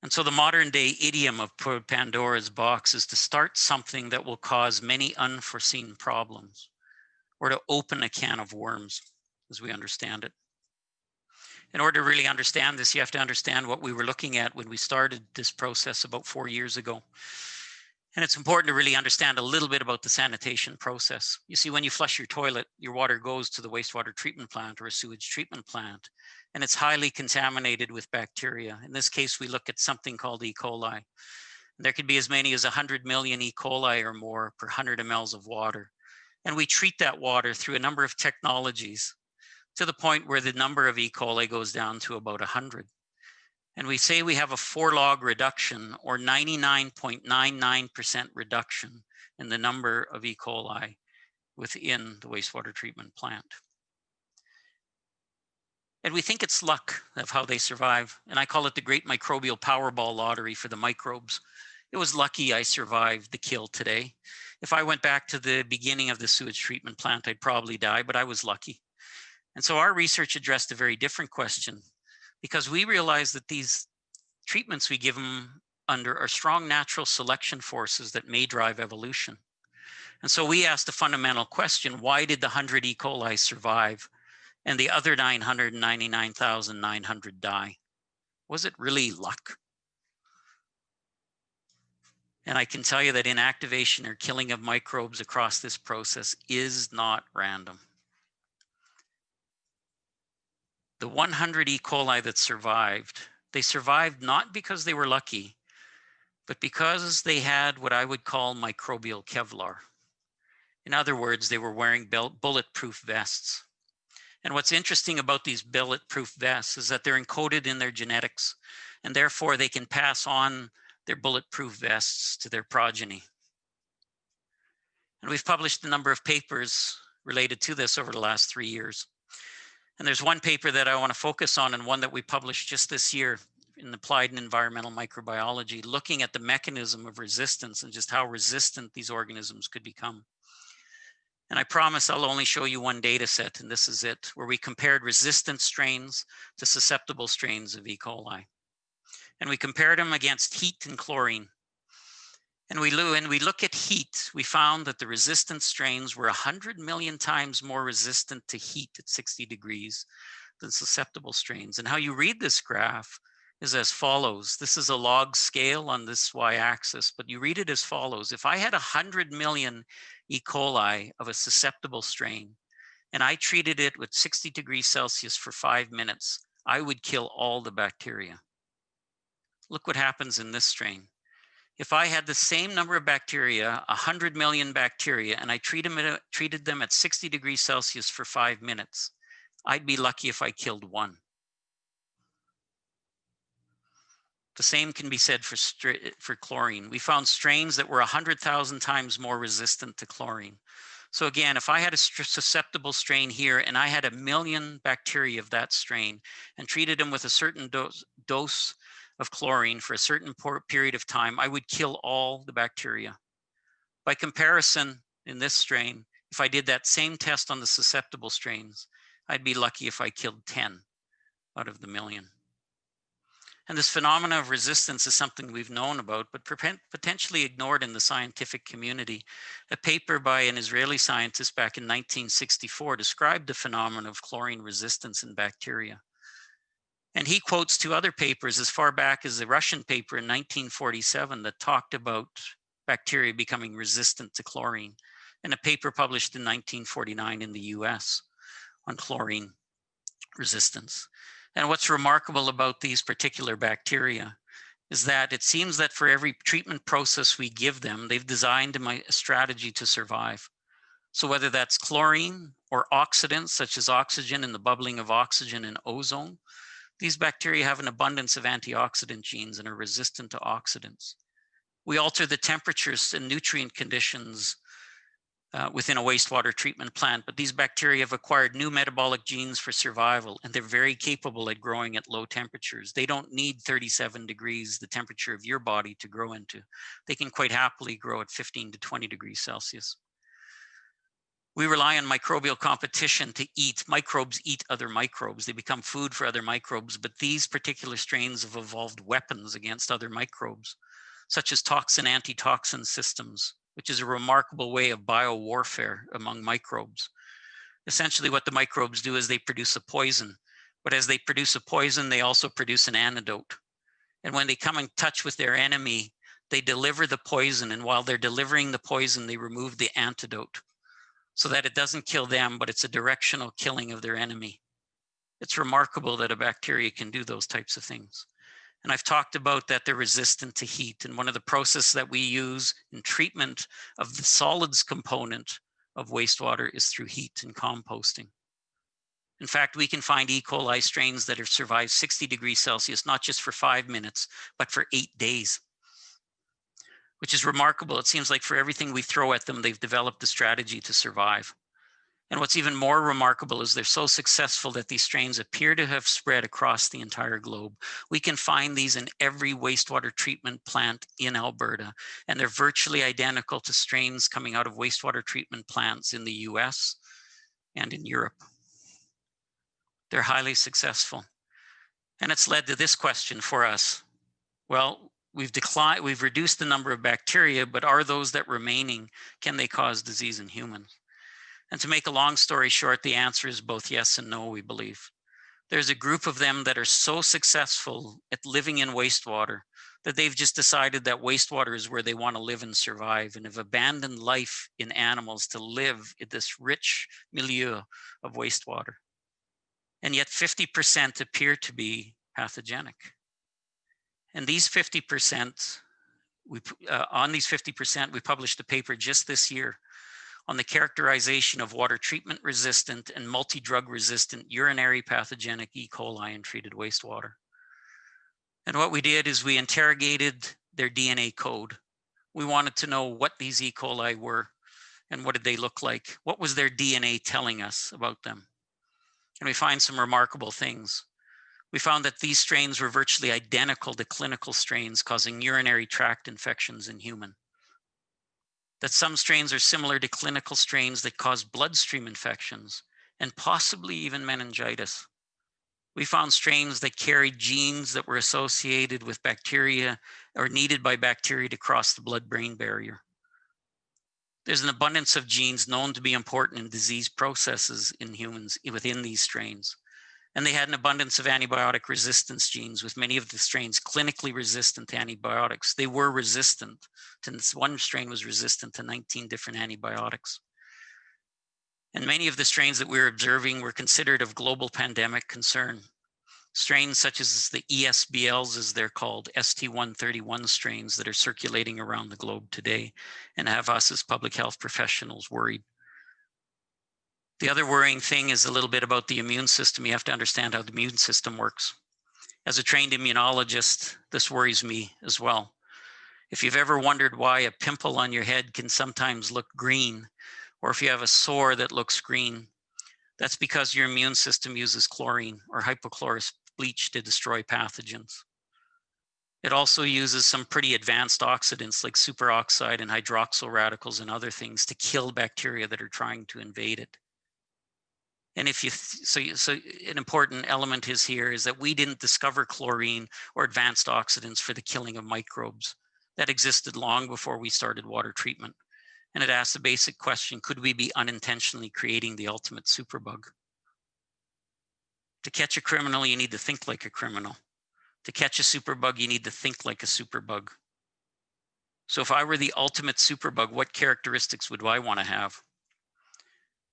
And so the modern day idiom of Pandora's box is to start something that will cause many unforeseen problems, or to open a can of worms, as we understand it. In order to really understand this, you have to understand what we were looking at when we started this process about 4 years ago. And it's important to really understand a little bit about the sanitation process. You see, when you flush your toilet, your water goes to the wastewater treatment plant or a sewage treatment plant, and it's highly contaminated with bacteria. In this case, we look at something called E. coli. There could be as many as 100 million E. coli or more per 100 mLs of water. And we treat that water through a number of technologies to the point where the number of E. coli goes down to about 100. And we say we have a 4-log reduction, or 99.99% reduction in the number of E. coli within the wastewater treatment plant. And we think it's luck of how they survive. And I call it the great microbial Powerball lottery for the microbes. It was lucky I survived the kill today. If I went back to the beginning of the sewage treatment plant, I'd probably die, but I was lucky. And so our research addressed a very different question, because we realized that these treatments we give them under are strong natural selection forces that may drive evolution. And so we asked a fundamental question: why did the 100 E. coli survive and the other 999,900 die? Was it really luck? And I can tell you that inactivation or killing of microbes across this process is not random. The 100 E. coli that survived, they survived not because they were lucky, but because they had what I would call microbial Kevlar. In other words, they were wearing bulletproof vests. And what's interesting about these bulletproof vests is that they're encoded in their genetics, and therefore they can pass on their bulletproof vests to their progeny. And we've published a number of papers related to this over the last 3 years. And there's one paper that I want to focus on, and one that we published just this year in Applied and Environmental Microbiology, looking at the mechanism of resistance and just how resistant these organisms could become. And I promise I'll only show you one data set, and this is it, where we compared resistant strains to susceptible strains of E. coli. And we compared them against heat and chlorine. And when we look at heat, we found that the resistant strains were 100 million times more resistant to heat at 60 degrees than susceptible strains. And how you read this graph is as follows. This is a log scale on this y-axis, but you read it as follows. If I had 100 million E. coli of a susceptible strain, and I treated it with 60 degrees Celsius for 5 minutes, I would kill all the bacteria. Look what happens in this strain. If I had the same number of bacteria, 100 million bacteria, and I treated them at 60 degrees Celsius for 5 minutes, I'd be lucky if I killed one. The same can be said for chlorine. We found strains that were 100,000 times more resistant to chlorine. So again, if I had a susceptible strain here and I had 1 million bacteria of that strain and treated them with a certain dose of chlorine for a certain period of time, I would kill all the bacteria. By comparison, in this strain, if I did that same test on the susceptible strains, I'd be lucky if I killed 10 out of the 1 million. And this phenomena of resistance is something we've known about, but potentially ignored in the scientific community. A paper by an Israeli scientist back in 1964 described the phenomenon of chlorine resistance in bacteria. And he quotes 2 other papers as far back as the Russian paper in 1947 that talked about bacteria becoming resistant to chlorine, and a paper published in 1949 in the US on chlorine resistance. And what's remarkable about these particular bacteria is that it seems that for every treatment process we give them, they've designed a strategy to survive. So whether that's chlorine or oxidants, such as oxygen and the bubbling of oxygen and ozone, these bacteria have an abundance of antioxidant genes and are resistant to oxidants. We alter the temperatures and nutrient conditions within a wastewater treatment plant, but these bacteria have acquired new metabolic genes for survival, and they're very capable at growing at low temperatures. They don't need 37 degrees, the temperature of your body, to grow into. They can quite happily grow at 15 to 20 degrees Celsius. We rely on microbial competition to eat. Microbes eat other microbes. They become food for other microbes, but these particular strains have evolved weapons against other microbes, such as toxin antitoxin systems, which is a remarkable way of biowarfare among microbes. Essentially, what the microbes do is they produce a poison, but as they produce a poison, they also produce an antidote. And when they come in touch with their enemy, they deliver the poison, and while they're delivering the poison, they remove the antidote so that it doesn't kill them, but it's a directional killing of their enemy. It's remarkable that a bacteria can do those types of things. And I've talked about that they're resistant to heat. And one of the processes that we use in treatment of the solids component of wastewater is through heat and composting. In fact, we can find E. coli strains that have survived 60 degrees Celsius, not just for 5 minutes, but for 8 days, which is remarkable. It seems like for everything we throw at them, they've developed a strategy to survive. And what's even more remarkable is they're so successful that these strains appear to have spread across the entire globe. We can find these in every wastewater treatment plant in Alberta, and they're virtually identical to strains coming out of wastewater treatment plants in the US and in Europe. They're highly successful. And it's led to this question for us. Well, we've reduced the number of bacteria, but are those that remaining, can they cause disease in humans? And to make a long story short, the answer is both yes and no, we believe. There's a group of them that are so successful at living in wastewater that they've just decided that wastewater is where they want to live and survive, and have abandoned life in animals to live in this rich milieu of wastewater. And yet 50% appear to be pathogenic. And these 50%, on these 50%, we published a paper just this year on the characterization of water treatment resistant and multi-drug resistant urinary pathogenic E. coli in treated wastewater. And what we did is we interrogated their DNA code. We wanted to know what these E. coli were and what did they look like? What was their DNA telling us about them? And we find some remarkable things. We found that these strains were virtually identical to clinical strains causing urinary tract infections in humans. That some strains are similar to clinical strains that cause bloodstream infections and possibly even meningitis. We found strains that carried genes that were associated with bacteria or needed by bacteria to cross the blood-brain barrier. There's an abundance of genes known to be important in disease processes in humans within these strains. And they had an abundance of antibiotic resistance genes, with many of the strains clinically resistant to antibiotics. They were resistant to this. One strain was resistant to 19 different antibiotics. And many of the strains that we were observing were considered of global pandemic concern. Strains such as the ESBLs, as they're called, ST131 strains that are circulating around the globe today and have us as public health professionals worried. The other worrying thing is a little bit about the immune system. You have to understand how the immune system works. As a trained immunologist, this worries me as well. If you've ever wondered why a pimple on your head can sometimes look green, or if you have a sore that looks green, that's because your immune system uses chlorine or hypochlorous bleach to destroy pathogens. It also uses some pretty advanced oxidants like superoxide and hydroxyl radicals and other things to kill bacteria that are trying to invade it. And if you, so an important element is here is that we didn't discover chlorine or advanced oxidants for the killing of microbes. That existed long before we started water treatment. And it asks the basic question, could we be unintentionally creating the ultimate superbug? To catch a criminal, you need to think like a criminal. To catch a superbug, you need to think like a superbug. So if I were the ultimate superbug, what characteristics would I want to have?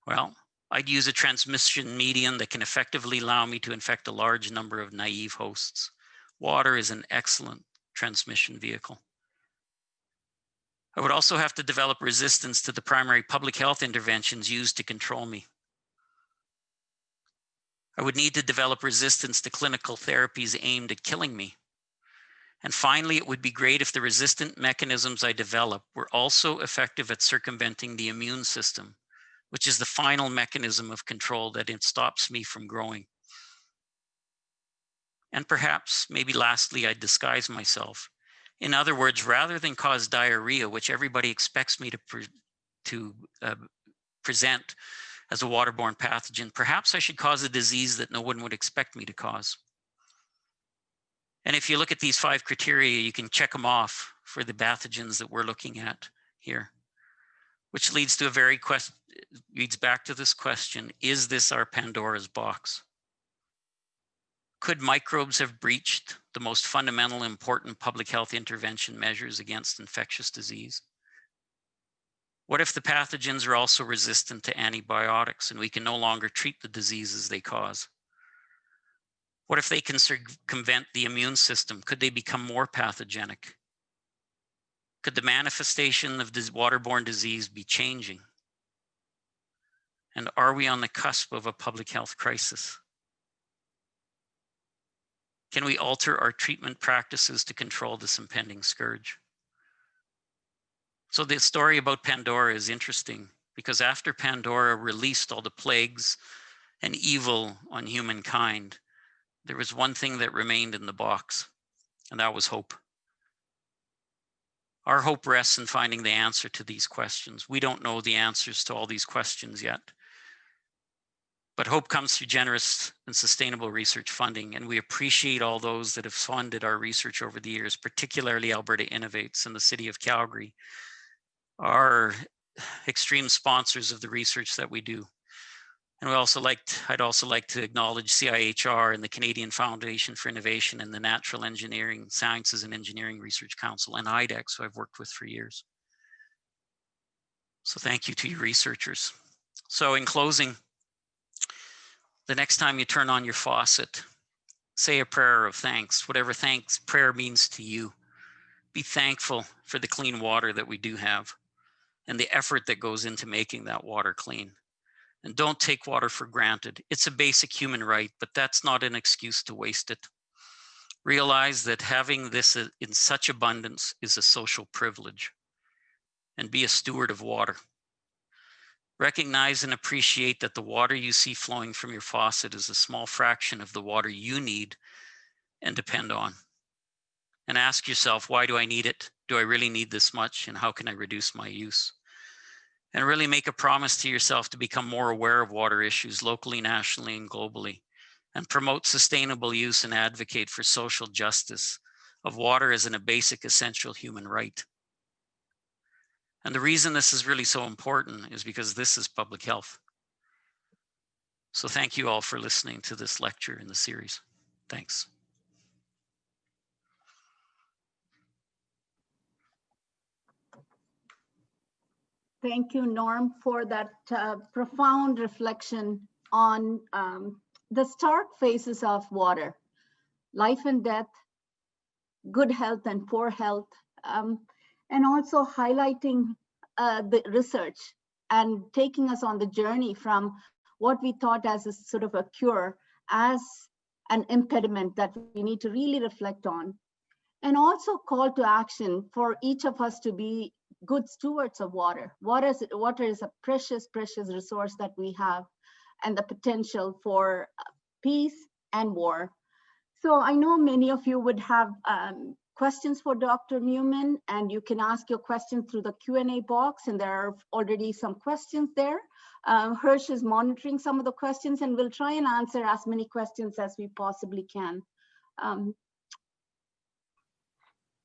Well, I'd use a transmission medium that can effectively allow me to infect a large number of naive hosts. Water is an excellent transmission vehicle. I would also have to develop resistance to the primary public health interventions used to control me. I would need to develop resistance to clinical therapies aimed at killing me. And finally, it would be great if the resistant mechanisms I develop were also effective at circumventing the immune system, which is the final mechanism of control that it stops me from growing. And perhaps, maybe lastly, I'd disguise myself. In other words, rather than cause diarrhea, which everybody expects me to present as a waterborne pathogen, perhaps I should cause a disease that no one would expect me to cause. And if you look at these 5 criteria, you can check them off for the pathogens that we're looking at here, which leads to leads back to this question: is this our Pandora's box? Could microbes have breached the most fundamental important public health intervention measures against infectious disease? What if the pathogens are also resistant to antibiotics and we can no longer treat the diseases they cause? What if they can circumvent the immune system? Could they become more pathogenic? Could the manifestation of this waterborne disease be changing? And are we on the cusp of a public health crisis? Can we alter our treatment practices to control this impending scourge? So the story about Pandora is interesting because after Pandora released all the plagues and evil on humankind, there was one thing that remained in the box, and that was hope. Our hope rests in finding the answer to these questions. We don't know the answers to all these questions yet, but hope comes through generous and sustainable research funding, and we appreciate all those that have funded our research over the years, particularly Alberta Innovates and the City of Calgary, are extreme sponsors of the research that we do. And I'd also like to acknowledge CIHR and the Canadian Foundation for Innovation and the Natural Engineering Sciences and Engineering Research Council and IDEX, who I've worked with for years. So thank you to you researchers. So in closing, the next time you turn on your faucet, say a prayer of thanks, whatever prayer means to you. Be thankful for the clean water that we do have and the effort that goes into making that water clean. And don't take water for granted. It's a basic human right, but that's not an excuse to waste it. Realize that having this in such abundance is a social privilege, and be a steward of water. Recognize and appreciate that the water you see flowing from your faucet is a small fraction of the water you need and depend on. And ask yourself, why do I need it? Do I really need this much? And how can I reduce my use? And really make a promise to yourself to become more aware of water issues locally, nationally, and globally, and promote sustainable use and advocate for social justice of water as a basic, essential human right. And the reason this is really so important is because this is public health. So thank you all for listening to this lecture in the series. Thanks. Thank you, Norm, for that profound reflection on the stark phases of water, life and death, good health and poor health, and also highlighting the research and taking us on the journey from what we thought as a sort of a cure as an impediment that we need to really reflect on, and also call to action for each of us to be good stewards of water. Water is a precious, precious resource that we have, and the potential for peace and war. So I know many of you would have questions for Dr. Neumann, and you can ask your question through the Q&A box, and there are already some questions there. Hirsch is monitoring some of the questions, and we'll try and answer as many questions as we possibly can.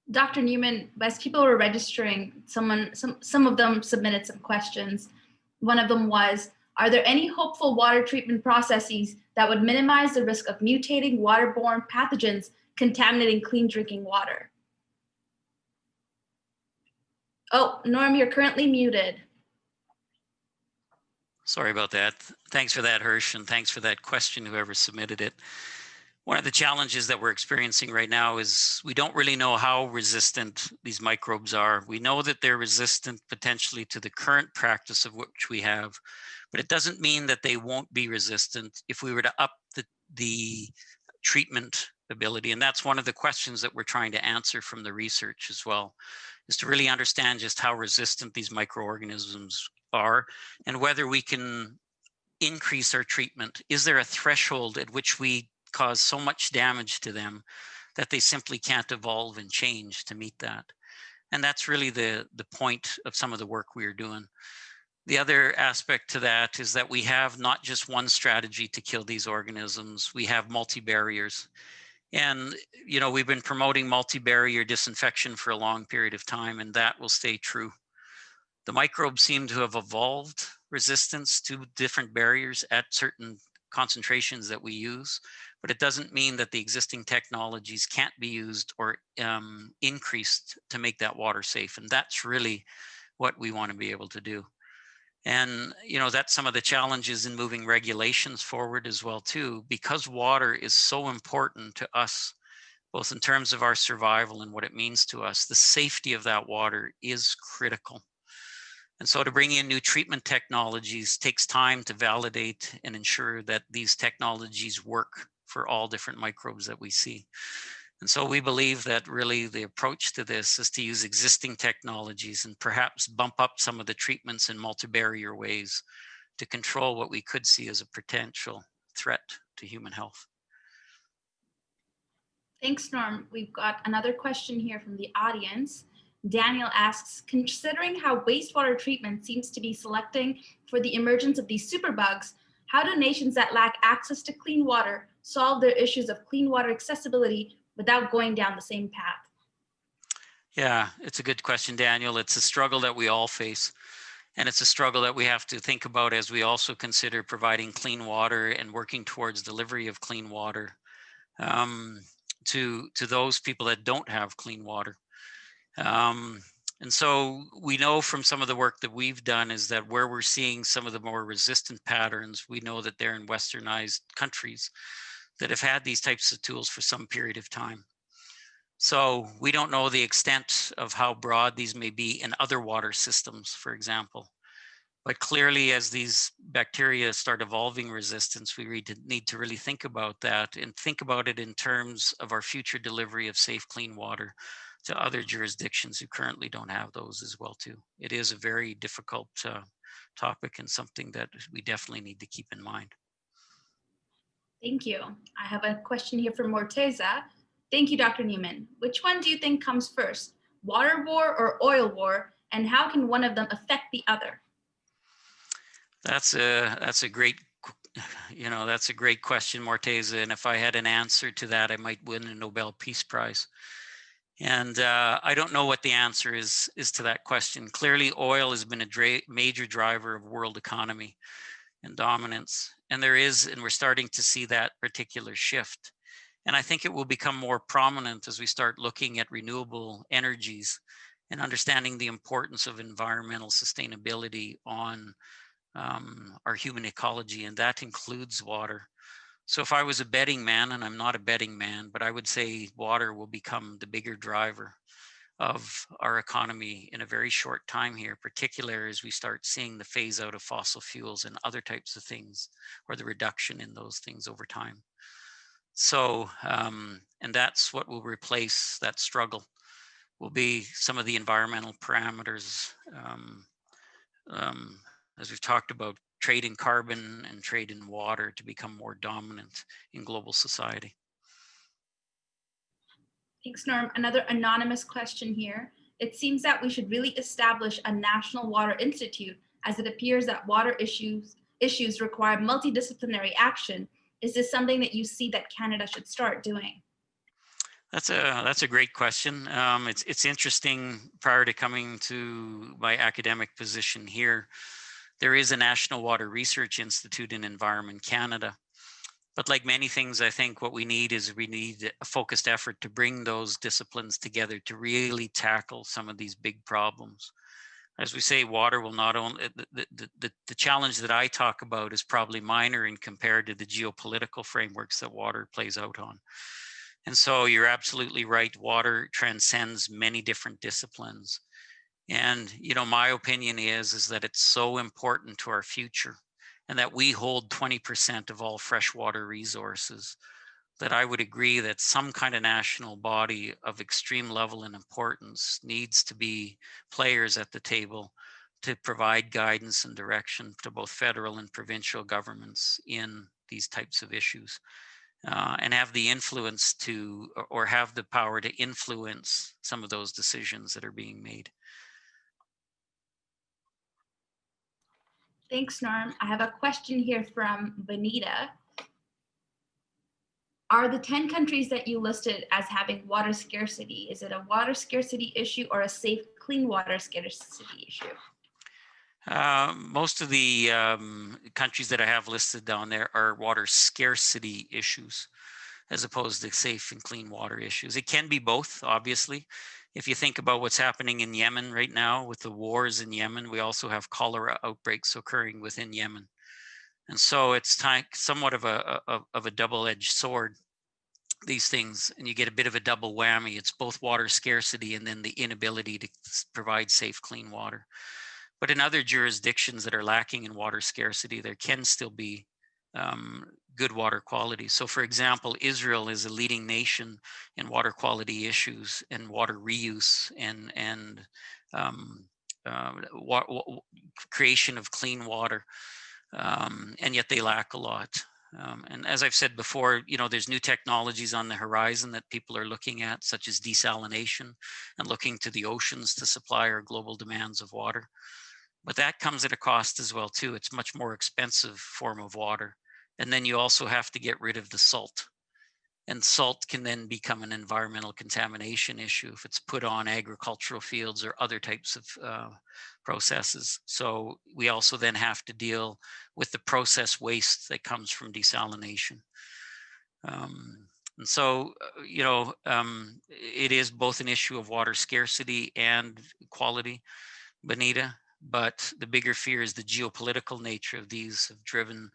Dr. Neumann, as people were registering, some of them submitted some questions. One of them was, are there any hopeful water treatment processes that would minimize the risk of mutating waterborne pathogens contaminating clean drinking water? Oh, Norm, you're currently muted. Sorry about that. Thanks for that, Hirsch, and thanks for that question, whoever submitted it. One of the challenges that we're experiencing right now is we don't really know how resistant these microbes are. We know that they're resistant potentially to the current practice of which we have, but it doesn't mean that they won't be resistant if we were to up the treatment ability. And that's one of the questions that we're trying to answer from the research as well, is to really understand just how resistant these microorganisms are and whether we can increase our treatment. Is there a threshold at which we cause so much damage to them that they simply can't evolve and change to meet that? And that's really the point of some of the work we are doing. The other aspect to that is that we have not just one strategy to kill these organisms, we have multi-barriers. And, you know, we've been promoting multi-barrier disinfection for a long period of time, and that will stay true. The microbes seem to have evolved resistance to different barriers at certain concentrations that we use, but it doesn't mean that the existing technologies can't be used or increased to make that water safe. And that's really what we want to be able to do. And, you know, that's some of the challenges in moving regulations forward as well, too, because water is so important to us, both in terms of our survival and what it means to us. The safety of that water is critical. And so to bring in new treatment technologies takes time to validate and ensure that these technologies work for all different microbes that we see. And so we believe that really the approach to this is to use existing technologies and perhaps bump up some of the treatments in multi-barrier ways to control what we could see as a potential threat to human health. Thanks, Norm. We've got another question here from the audience. Daniel asks, considering how wastewater treatment seems to be selecting for the emergence of these superbugs, how do nations that lack access to clean water solve their issues of clean water accessibility without going down the same path? Yeah, it's a good question, Daniel. It's a struggle that we all face. And it's a struggle that we have to think about as we also consider providing clean water and working towards delivery of clean water to those people that don't have clean water. And so we know from some of the work that we've done is that where we're seeing some of the more resistant patterns, we know that they're in westernized countries that have had these types of tools for some period of time. So we don't know the extent of how broad these may be in other water systems, for example. But clearly, as these bacteria start evolving resistance, we need to really think about that and think about it in terms of our future delivery of safe, clean water to other jurisdictions who currently don't have those as well, too. It is a very difficult topic and something that we definitely need to keep in mind. Thank you. I have a question here from Morteza. Thank you, Dr. Neumann. Which one do you think comes first, water war or oil war, and how can one of them affect the other? That's a great, that's a great question, Morteza. And if I had an answer to that, I might win a Nobel Peace Prize. And I don't know what the answer is to that question. Clearly, oil has been a major driver of world economy and dominance. And we're starting to see that particular shift. And I think it will become more prominent as we start looking at renewable energies and understanding the importance of environmental sustainability on our human ecology, and that includes water. So if I was a betting man, and I'm not a betting man, but I would say water will become the bigger driver of our economy in a very short time here, particularly as we start seeing the phase out of fossil fuels and other types of things, or the reduction in those things over time. So, and that's what will replace that struggle, will be some of the environmental parameters, as we've talked about, trade in carbon and trade in water to become more dominant in global society. Thanks, Norm. Another anonymous question here. It seems that we should really establish a National Water Institute, as it appears that water issues require multidisciplinary action. Is this something that you see that Canada should start doing? That's a great question. It's interesting. Prior to coming to my academic position here, there is a National Water Research Institute in Environment Canada. But like many things, I think what we need a focused effort to bring those disciplines together to really tackle some of these big problems. As we say, water will not only, the challenge that I talk about is probably minor in compared to the geopolitical frameworks that water plays out on. And so you're absolutely right, water transcends many different disciplines. And, my opinion is that it's so important to our future, and that we hold 20% of all freshwater resources. that I would agree that some kind of national body of extreme level and importance needs to be players at the table to provide guidance and direction to both federal and provincial governments in these types of issues, and have the influence to, or have the power to influence some of those decisions that are being made. Thanks, Norm. I have a question here from Benita. Are the 10 countries that you listed as having water scarcity, is it a water scarcity issue or a safe, clean water scarcity issue? Most of the countries that I have listed down there are water scarcity issues, as opposed to safe and clean water issues. It can be both, obviously. If you think about what's happening in Yemen right now with the wars in Yemen, we also have cholera outbreaks occurring within Yemen. And so it's somewhat of a double-edged sword, these things, and you get a bit of a double whammy. It's both water scarcity and then the inability to provide safe, clean water. But in other jurisdictions that are lacking in water scarcity, there can still be good water quality. So for example, Israel is a leading nation in water quality issues and water reuse and creation of clean water, and yet they lack a lot. And as I've said before, you know, there's new technologies on the horizon that people are looking at, such as desalination and looking to the oceans to supply our global demands of water. But that comes at a cost as well too. It's much more expensive form of water. And then you also have to get rid of the salt. And salt can then become an environmental contamination issue if it's put on agricultural fields or other types of processes. So we also then have to deal with the process waste that comes from desalination. And so, you know, it is both an issue of water scarcity and quality, Benita. But the bigger fear is the geopolitical nature of these have driven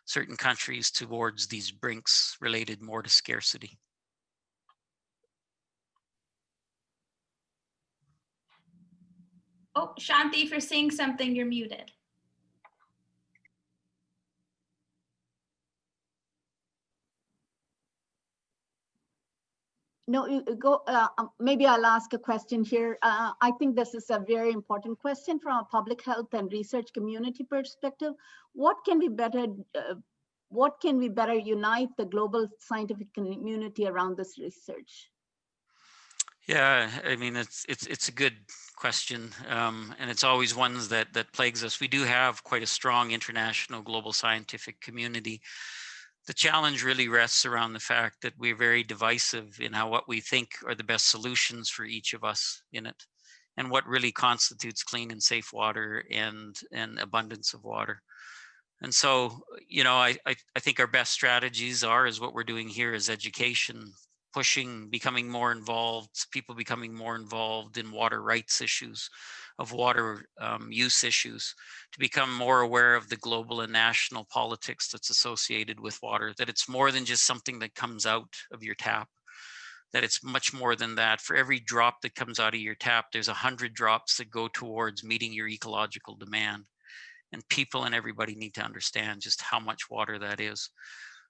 certain countries towards these brinks related more to scarcity. Oh, Shanti, if you're saying something, you're muted. No, you go. Maybe I'll ask a question here. I think this is a very important question from a public health and research community perspective. What can we better unite the global scientific community around this research? Yeah, I mean, it's a good question, and it's always ones that plagues us. We do have quite a strong international global scientific community. The challenge really rests around the fact that we're very divisive in what we think are the best solutions for each of us in it, and what really constitutes clean and safe water and abundance of water. And so, you know, I think our best strategies is what we're doing here is education, pushing, becoming more involved, people becoming more involved in water rights issues, of water use issues, to become more aware of the global and national politics that's associated with water, that it's more than just something that comes out of your tap, that it's much more than that. For every drop that comes out of your tap, there's 100 drops that go towards meeting your ecological demand. And people and everybody need to understand just how much water that is.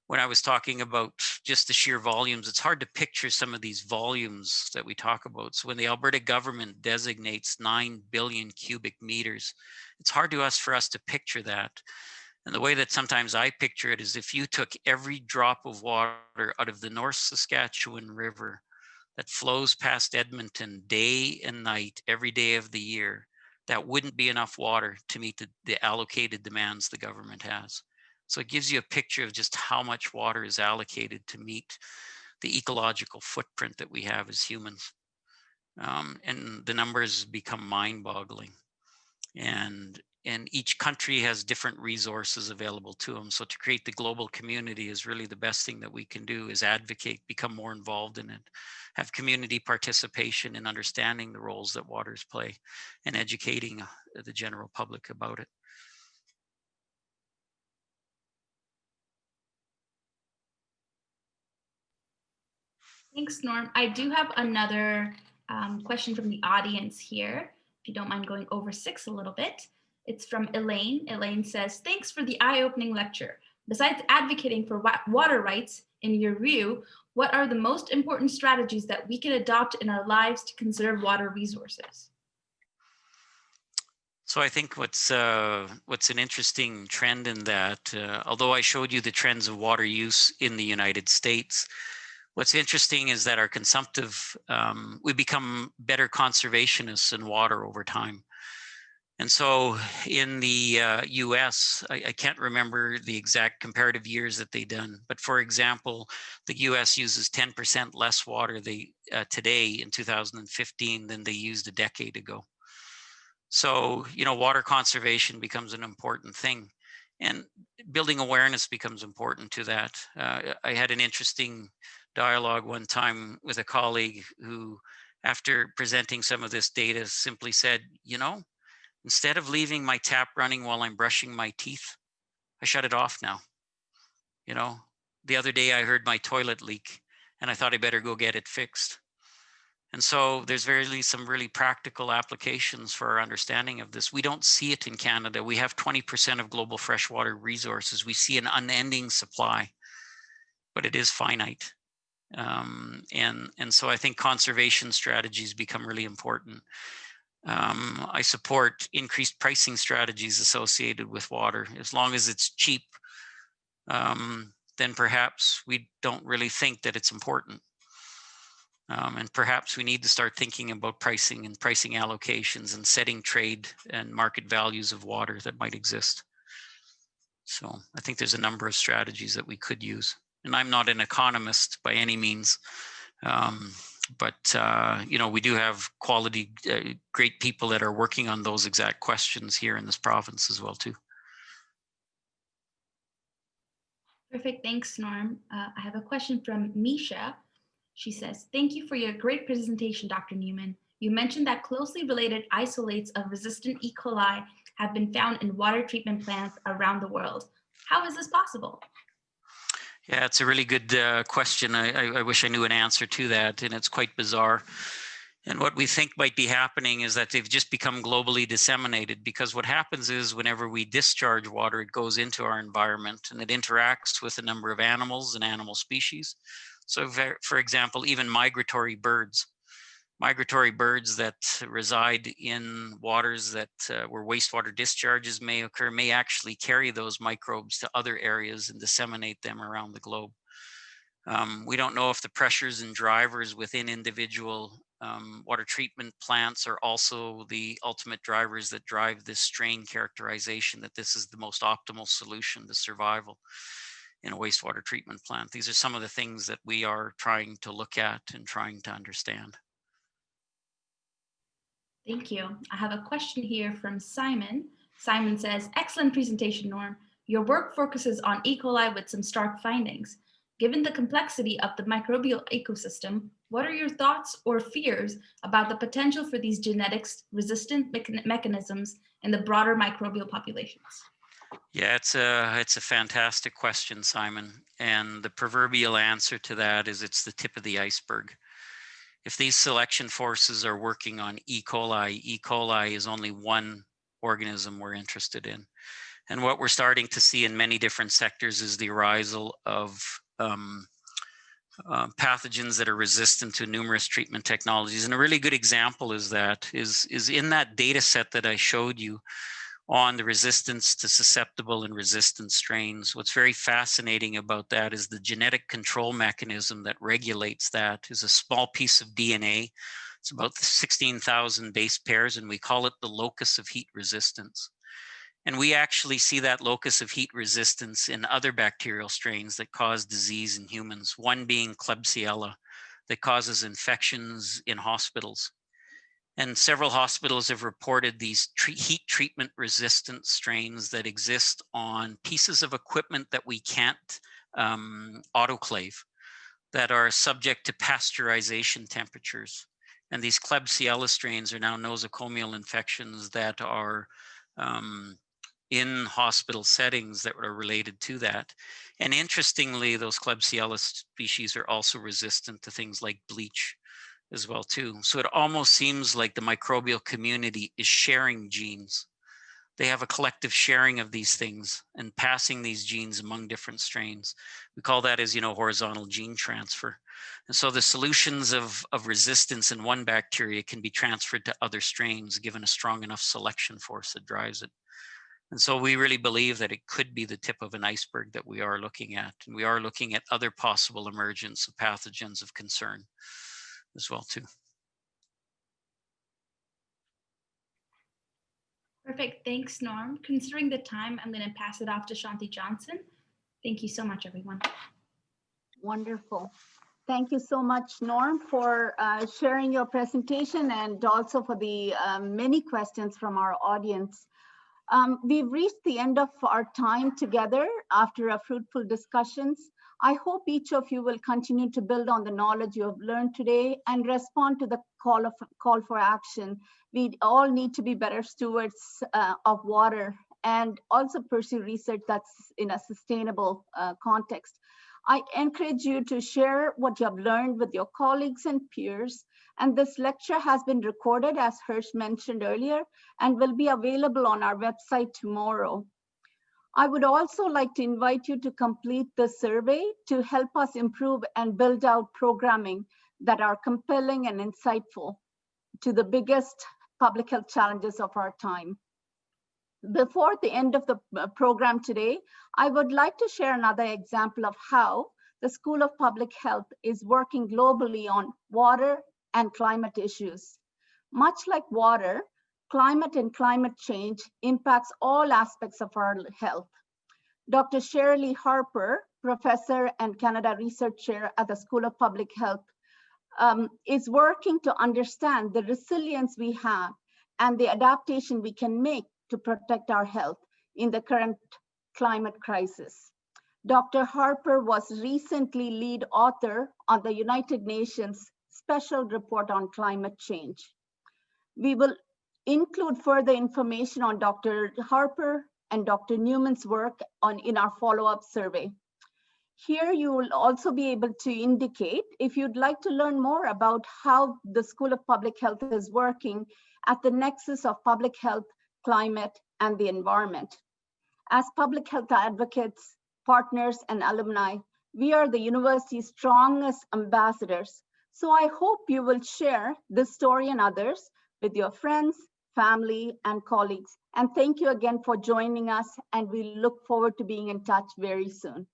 When I was talking about just the sheer volumes, it's hard to picture some of these volumes that we talk about. So when the Alberta government designates 9 billion cubic meters, it's hard for us to picture that. And the way that sometimes I picture it is if you took every drop of water out of the North Saskatchewan River that flows past Edmonton day and night, every day of the year, that wouldn't be enough water to meet the allocated demands the government has. So it gives you a picture of just how much water is allocated to meet the ecological footprint that we have as humans. And the numbers become mind-boggling. And each country has different resources available to them. So to create the global community is really the best thing that we can do, is advocate, become more involved in it, have community participation in understanding the roles that waters play, and educating the general public about it. Thanks, Norm. I do have another question from the audience here, if you don't mind going over 6 a little bit. It's from Elaine. Elaine says, thanks for the eye-opening lecture. Besides advocating for water rights, in your view, what are the most important strategies that we can adopt in our lives to conserve water resources? So I think what's an interesting trend in that, although I showed you the trends of water use in the United States, what's interesting is that our consumptive, we become better conservationists in water over time. And so in the US, I can't remember the exact comparative years that they've done, but for example, the US uses 10% less water today in 2015 than they used a decade ago. So, water conservation becomes an important thing, and building awareness becomes important to that. I had an interesting dialogue one time with a colleague who, after presenting some of this data, simply said, instead of leaving my tap running while I'm brushing my teeth, I shut it off now. The other day I heard my toilet leak and I thought I better go get it fixed. And so there's some really practical applications for our understanding of this. We don't see it in Canada. We have 20% of global freshwater resources. We see an unending supply, but it is finite. And so I think conservation strategies become really important. I support increased pricing strategies associated with water. As long as it's cheap, then perhaps we don't really think that it's important. And perhaps we need to start thinking about pricing and pricing allocations and setting trade and market values of water that might exist. So I think there's a number of strategies that we could use. And I'm not an economist by any means, but we do have quality, great people that are working on those exact questions here in this province as well too. Perfect, thanks, Norm. I have a question from Misha. She says, thank you for your great presentation, Dr. Neumann. You mentioned that closely related isolates of resistant E. coli have been found in water treatment plants around the world. How is this possible? Yeah, it's a really good question. I wish I knew an answer to that, and it's quite bizarre. And what we think might be happening is that they've just become globally disseminated, because what happens is whenever we discharge water, it goes into our environment and it interacts with a number of animals and animal species. So for example, even migratory birds that reside in waters that where wastewater discharges may occur may actually carry those microbes to other areas and disseminate them around the globe. We don't know if the pressures and drivers within individual water treatment plants are also the ultimate drivers that drive this strain characterization, that this is the most optimal solution to survival in a wastewater treatment plant. These are some of the things that we are trying to look at and trying to understand. Thank you. I have a question here from Simon. Simon says, excellent presentation, Norm. Your work focuses on E. coli with some stark findings. Given the complexity of the microbial ecosystem, what are your thoughts or fears about the potential for these genetics resistant mechanisms in the broader microbial populations? Yeah, it's a fantastic question, Simon. And the proverbial answer to that is it's the tip of the iceberg. If these selection forces are working on E. coli is only one organism we're interested in. And what we're starting to see in many different sectors is the arisal of pathogens that are resistant to numerous treatment technologies. And a really good example is in that data set that I showed you on the resistance to susceptible and resistant strains. What's very fascinating about that is the genetic control mechanism that regulates that is a small piece of DNA. It's about 16,000 base pairs, and we call it the locus of heat resistance. And we actually see that locus of heat resistance in other bacterial strains that cause disease in humans, one being Klebsiella that causes infections in hospitals. And several hospitals have reported these heat treatment resistant strains that exist on pieces of equipment that we can't autoclave, that are subject to pasteurization temperatures. And these Klebsiella strains are now nosocomial infections that are in hospital settings that are related to that. And interestingly, those Klebsiella species are also resistant to things like bleach as well too. So it almost seems like the microbial community is sharing genes they have a collective sharing of these things and passing these genes among different strains. We call that as, horizontal gene transfer. And so the solutions of resistance in one bacteria can be transferred to other strains given a strong enough selection force that drives it. And so we really believe that it could be the tip of an iceberg that we are looking at. And we are looking at other possible emergence of pathogens of concern as well too. Perfect. Thanks, Norm. Considering the time, I'm going to pass it off to Shanti Johnson. Thank you so much, everyone. Wonderful. Thank you so much, Norm, for sharing your presentation and also for the many questions from our audience. We've reached the end of our time together after a fruitful discussions. I hope each of you will continue to build on the knowledge you have learned today and respond to the call for action. We all need to be better stewards of water and also pursue research that's in a sustainable context. I encourage you to share what you have learned with your colleagues and peers. And this lecture has been recorded, as Hirsch mentioned earlier, and will be available on our website tomorrow. I would also like to invite you to complete the survey to help us improve and build out programming that are compelling and insightful to the biggest public health challenges of our time. Before the end of the program today, I would like to share another example of how the School of Public Health is working globally on water and climate issues. Much like water, climate and climate change impacts all aspects of our health. Dr. Shirley Harper, professor and Canada Research Chair at the School of Public Health, is working to understand the resilience we have and the adaptation we can make to protect our health in the current climate crisis. Dr. Harper was recently lead author on the United Nations Special Report on Climate Change. We will include further information on Dr. Harper and Dr. Neumann's work in our follow-up survey. Here you will also be able to indicate if you'd like to learn more about how the School of Public Health is working at the nexus of public health, climate, and the environment. As public health advocates, partners, and alumni, we are the university's strongest ambassadors. So I hope you will share this story and others with your friends, family, and colleagues. And thank you again for joining us, and we look forward to being in touch very soon.